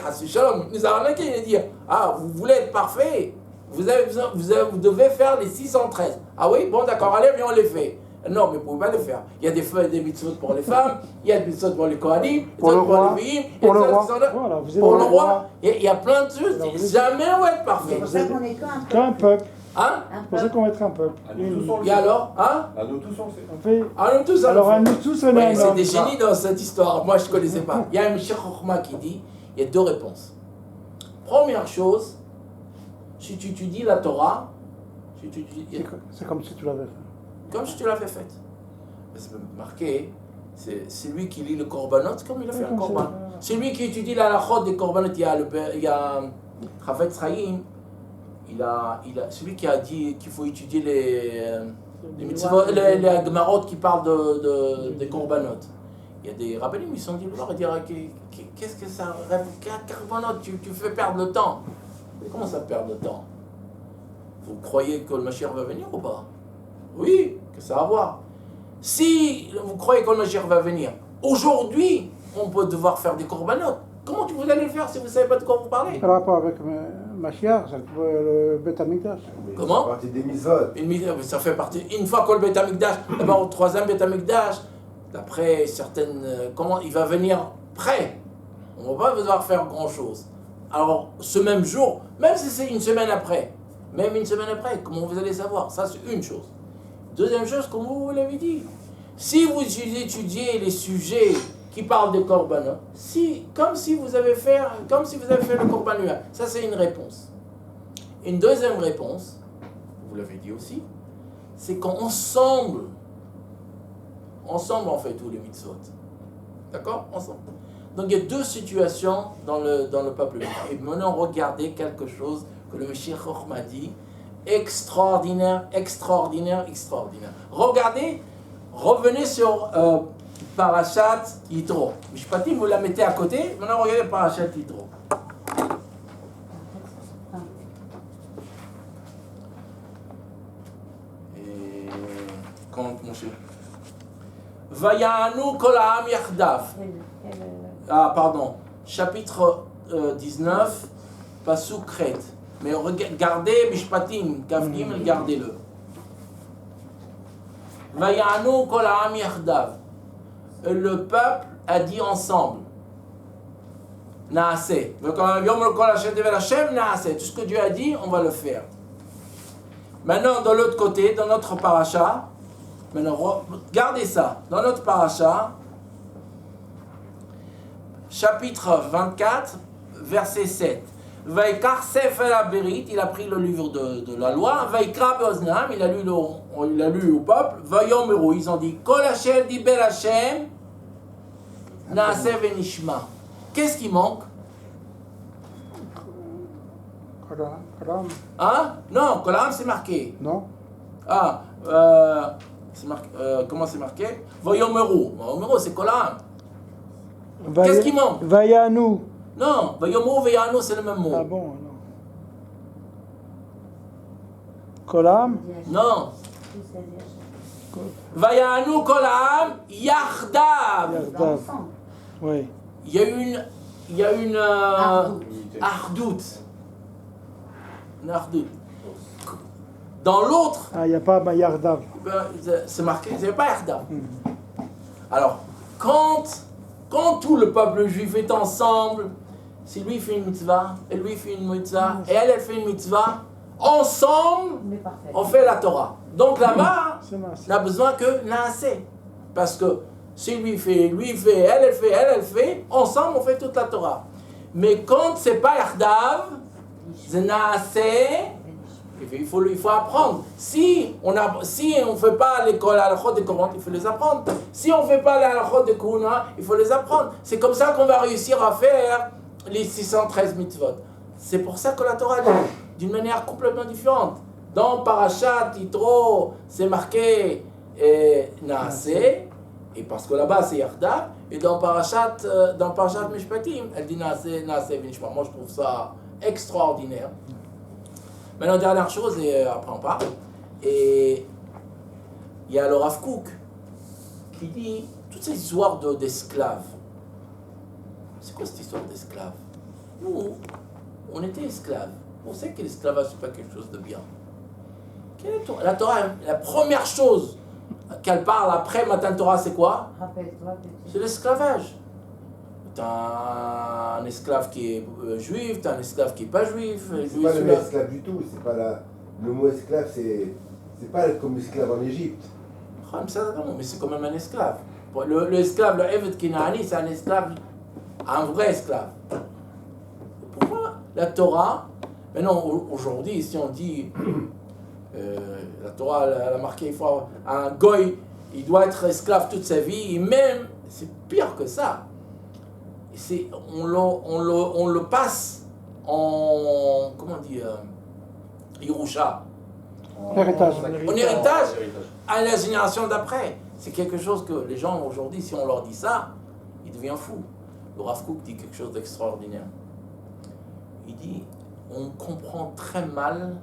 A: nous a arnaqué, il a dit, ah, vous voulez être parfait, vous devez faire les 613. Ah oui, bon d'accord, allez, viens, on les fait. Non, mais vous ne pouvez pas les faire. Il y a des mitzvot pour les femmes, il y a des mitzvot pour les kohanim,
E: pour le roi,
A: pour le roi, il y a plein de choses, jamais on va être parfait.
C: C'est pour ça qu'on est
B: qu'un peuple.
A: Hein?
B: C'est pour ça qu'on va être un peuple.
A: Et alors? Hein?
F: À nous tous, on fait.
A: À nous tous,
B: alors à nous tous, on est un
A: c'est
B: homme.
A: des génies dans cette histoire. Moi, je ne connaissais pas. Il y a un Michel Chokhma qui dit, il y a deux réponses. Première chose, si tu étudies la Torah,
E: c'est comme si tu l'avais fait.
A: Comme si tu l'avais faite. C'est marqué, c'est lui qui lit le korbanot, comme il a fait un korban. C'est lui qui étudie la halachot des korbanot. Il y a Chavetz Chaim, celui qui a dit qu'il faut étudier les mitzvot, les gemarot qui parlent des korbanot. Il y a des rabbinim qui se sont dit, alors, qu'est-ce que ça rêve? Korbanot, tu fais perdre le temps. Comment ça perdre le temps? Vous croyez que le Mashiach va venir ou pas? Oui, que ça va voir. Si vous croyez que le Mashiach va venir, aujourd'hui, on peut devoir faire des corbanotes. Comment vous allez le faire si vous ne savez pas de quoi vous parlez?
E: Par rapport avec Mashiach, le Beth Amikdash.
A: Comment?
D: Ça fait partie des mitzvot.
A: Ça fait partie. Une fois que le Beth Amikdash, d'abord au troisième Beth Amikdash, d'après certaines. Comment il va venir prêt. On ne va pas devoir faire grand-chose. Alors, ce même jour, même si c'est une semaine après, comment vous allez savoir? Ça, c'est une chose. Deuxième chose, comme vous l'avez dit, si vous étudiez les sujets qui parlent de korbanot, comme si vous avez fait le korbanot, ça c'est une réponse. Une deuxième réponse, vous l'avez dit aussi, c'est qu'ensemble, on fait tous les mitzvot. D'accord? Ensemble. Donc il y a deux situations dans le peuple juif. Et maintenant regardez quelque chose que le Mashiach Chochma dit, extraordinaire. Regardez, revenez sur Parashat Yitro. Mishpatim, vous la mettez à côté, maintenant regardez Parashat Yitro. Et compte mon cher. Vayanu kol ha'am yachdav. Ah, pardon. Chapitre 19, Pasuk Kret. Mais regardez Mishpatim, Kavdim, regardez-le. Vayanu kol ha'am yachdav. Le peuple a dit ensemble. Naaseh. Tout ce que Dieu a dit, on va le faire. Maintenant, de l'autre côté, dans notre paracha, regardez ça. Dans notre paracha, chapitre 24, verset 7. Vaikar Sefer HaBerit, il a pris le livre de la loi. Vaikra Beoznam, il a lu au peuple. Vayomeru, ils ont dit Kol Asher Diber Hashem Naaseh Venishma. Qu'est-ce qui manque?
E: Kolam.
A: Hein? Non, Kolam c'est marqué.
E: Non.
A: Ah, c'est marqué, comment c'est marqué? Vayomeru. Vayomeru c'est Kolam. Qu'est-ce qui manque?
B: Vayanu.
A: Non, Vayomeru, Vayanu c'est le même mot.
B: Ah bon, non. Kolam.
A: Non. Vayanu Kolam Yachdav.
B: Yardav. Oui.
A: Il y a une ardout. Une ardout. Dans l'autre,
B: Ah, il n'y a pas Yardav.
A: c'est marqué, c'est pas Yardav. Alors, quand tout le peuple juif est ensemble, si lui fait une mitzvah, et lui fait une mitzvah, et elle fait une mitzvah, ensemble, on fait la Torah. Donc là-bas, on a besoin que Naaseh. Parce que si lui fait, elle fait, ensemble on fait toute la Torah. Mais quand c'est pas Yardav, c'est Naaseh, il faut apprendre. Si on fait pas les halachot de Korban, il faut les apprendre. Si on fait pas les halachot de Kuna, il faut les apprendre. C'est comme ça qu'on va réussir à faire les 613 mitzvot. C'est pour ça que la Torah dit d'une manière complètement différente. Dans Parashat Yitro, c'est marqué Naaseh, et parce que là-bas c'est Yardav, et dans Parashat Mishpatim, elle dit Naaseh Venishma. Moi je trouve ça extraordinaire. Maintenant, dernière chose, et après on part, et il y a le Rav Kook qui dit toutes ces histoires d'esclaves. C'est quoi cette histoire d'esclaves? Nous, on était esclaves. On sait que l'esclavage, c'est pas quelque chose de bien. La Torah, la première chose qu'elle parle après Matan Torah, c'est quoi? C'est l'esclavage. T'as un esclave qui est juif, t'as un esclave qui n'est pas juif.
G: C'est pas le mot esclave du tout. C'est pas le mot esclave, c'est pas comme esclave en Égypte.
A: Mais c'est quand même un esclave. L'esclave, le Eved Kinaani, c'est un esclave, un vrai esclave. Pourquoi la Torah, maintenant aujourd'hui, si on dit, la Torah elle a marqué, il faut un goy, il doit être esclave toute sa vie, et même, c'est pire que ça. On le passe en, comment on dit, Yerusha.
E: En héritage.
A: En héritage à la génération d'après. C'est quelque chose que les gens aujourd'hui, si on leur dit ça, ils deviennent fous. Le Rav Kook dit quelque chose d'extraordinaire. Il dit, on comprend très mal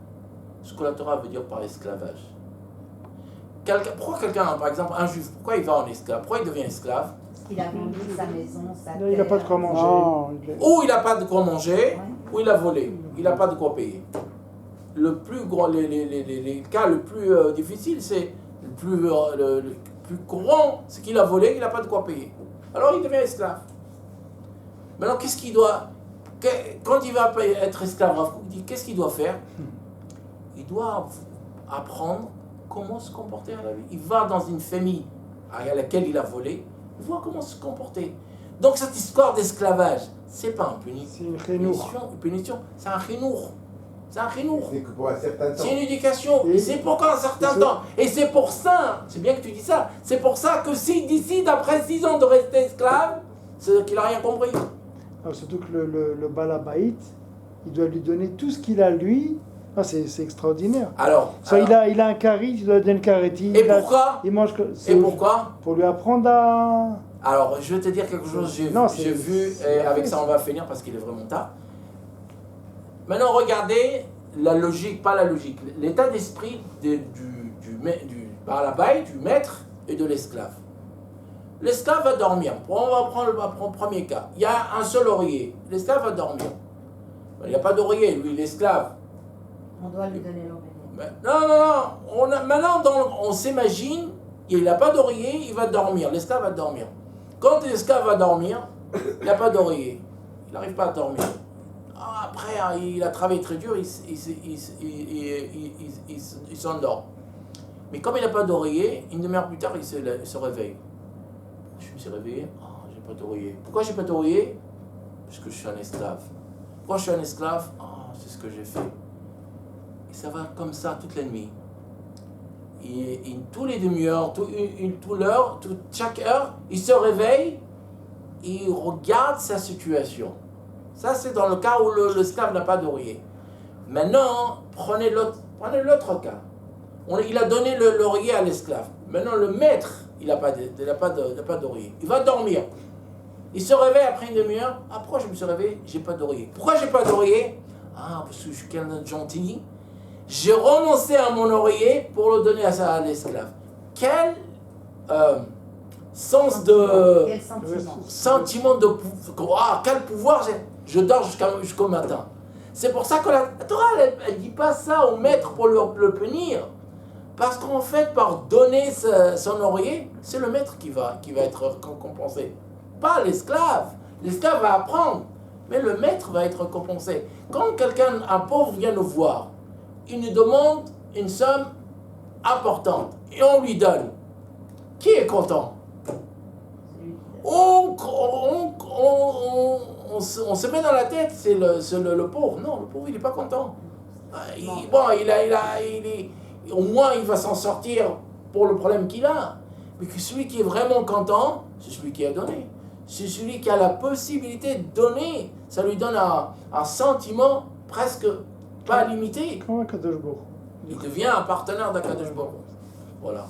A: ce que la Torah veut dire par esclavage. Pourquoi quelqu'un, par exemple un juif, pourquoi il va en esclave? Pourquoi il devient esclave?
C: qu'il a vendu sa maison, sa terre.
B: Il n'a pas de quoi manger.
A: Ou il n'a pas de quoi manger, ou il a volé. Il n'a pas de quoi payer. Le plus gros, les cas le plus difficile, c'est le plus courant, c'est qu'il a volé, il n'a pas de quoi payer. Alors il devient esclave. Maintenant, qu'est-ce qu'il doit... Quand il va être esclave, il dit qu'est-ce qu'il doit faire? Il doit apprendre comment se comporter à la vie. Il va dans une famille à laquelle il a volé, il voit comment se comporter. Donc cette histoire d'esclavage, c'est pas un punition, c'est un chinour. C'est un chinour.
G: C'est que pour un certain temps.
A: C'est une éducation. Et c'est pour un certain temps. Et c'est pour ça, c'est bien que tu dis ça, c'est pour ça que s'il décide après 6 ans de rester esclave, c'est qu'il n'a rien compris.
B: Alors, surtout que le Balabaït, il doit lui donner tout ce qu'il a lui. Ah, c'est extraordinaire.
A: Alors,
B: il a un carie, il doit lui donner le caréti.
A: Et pourquoi?
B: Il mange
A: et pourquoi?
B: Pour lui apprendre à...
A: Alors, je vais te dire quelque chose, j'ai vu, et avec ça on va finir parce qu'il est vraiment tard. Maintenant, regardez la logique, pas la logique, l'état d'esprit du Balabaït, du maître et de l'esclave. L'esclave va dormir. On va prendre le premier cas. Il y a un seul oreiller. L'esclave va dormir. Il n'y a pas d'oreiller, lui, l'esclave.
C: On doit lui donner l'oreiller.
A: Non. Maintenant, on s'imagine, il n'a pas d'oreiller, il va dormir. L'esclave va dormir. Quand l'esclave va dormir, il n'a pas d'oreiller. Il n'arrive pas à dormir. Après, il a travaillé très dur, il s'endort. Mais comme il n'a pas d'oreiller, une demi-heure plus tard, il se réveille. Je me suis réveillé, j'ai pas d'oreiller. Pourquoi j'ai pas d'oreiller? Parce que je suis un esclave. Pourquoi je suis un esclave? C'est ce que j'ai fait. Et ça va comme ça toute la nuit. Et tous les demi-heures, chaque heure, il se réveille et il regarde sa situation. Ça, c'est dans le cas où l'esclave n'a pas d'oreiller. Maintenant, prenez l'autre cas. Il a donné l'oreiller à l'esclave. Maintenant, le maître, il n'a pas d'oreiller. Il va dormir. Il se réveille après une demi-heure. Pourquoi je me suis réveillé? J'ai pas d'oreiller. Pourquoi j'ai pas d'oreiller? Parce que je suis quelqu'un de gentil. J'ai renoncé à mon oreiller pour le donner à l'esclave. Quel sens de...
C: Quel sentiment?
A: Sentiment de... quel pouvoir j'ai. Je dors jusqu'au matin. C'est pour ça que la Torah, elle dit pas ça au maître pour le punir. Parce qu'en fait, par donner son oreiller, c'est le maître qui va être récompensé. Pas l'esclave. L'esclave va apprendre, mais le maître va être récompensé. Quand un pauvre vient nous voir, il nous demande une somme importante et on lui donne. Qui est content? On se met dans la tête, c'est le pauvre. Non, le pauvre, il n'est pas content. Au moins, il va s'en sortir pour le problème qu'il a. Mais que celui qui est vraiment content, c'est celui qui a donné. C'est celui qui a la possibilité de donner. Ça lui donne un sentiment presque pas limité.
B: Comme un Kadosh Baruch.
A: Il devient un partenaire d'Akadosh Baruch. Voilà.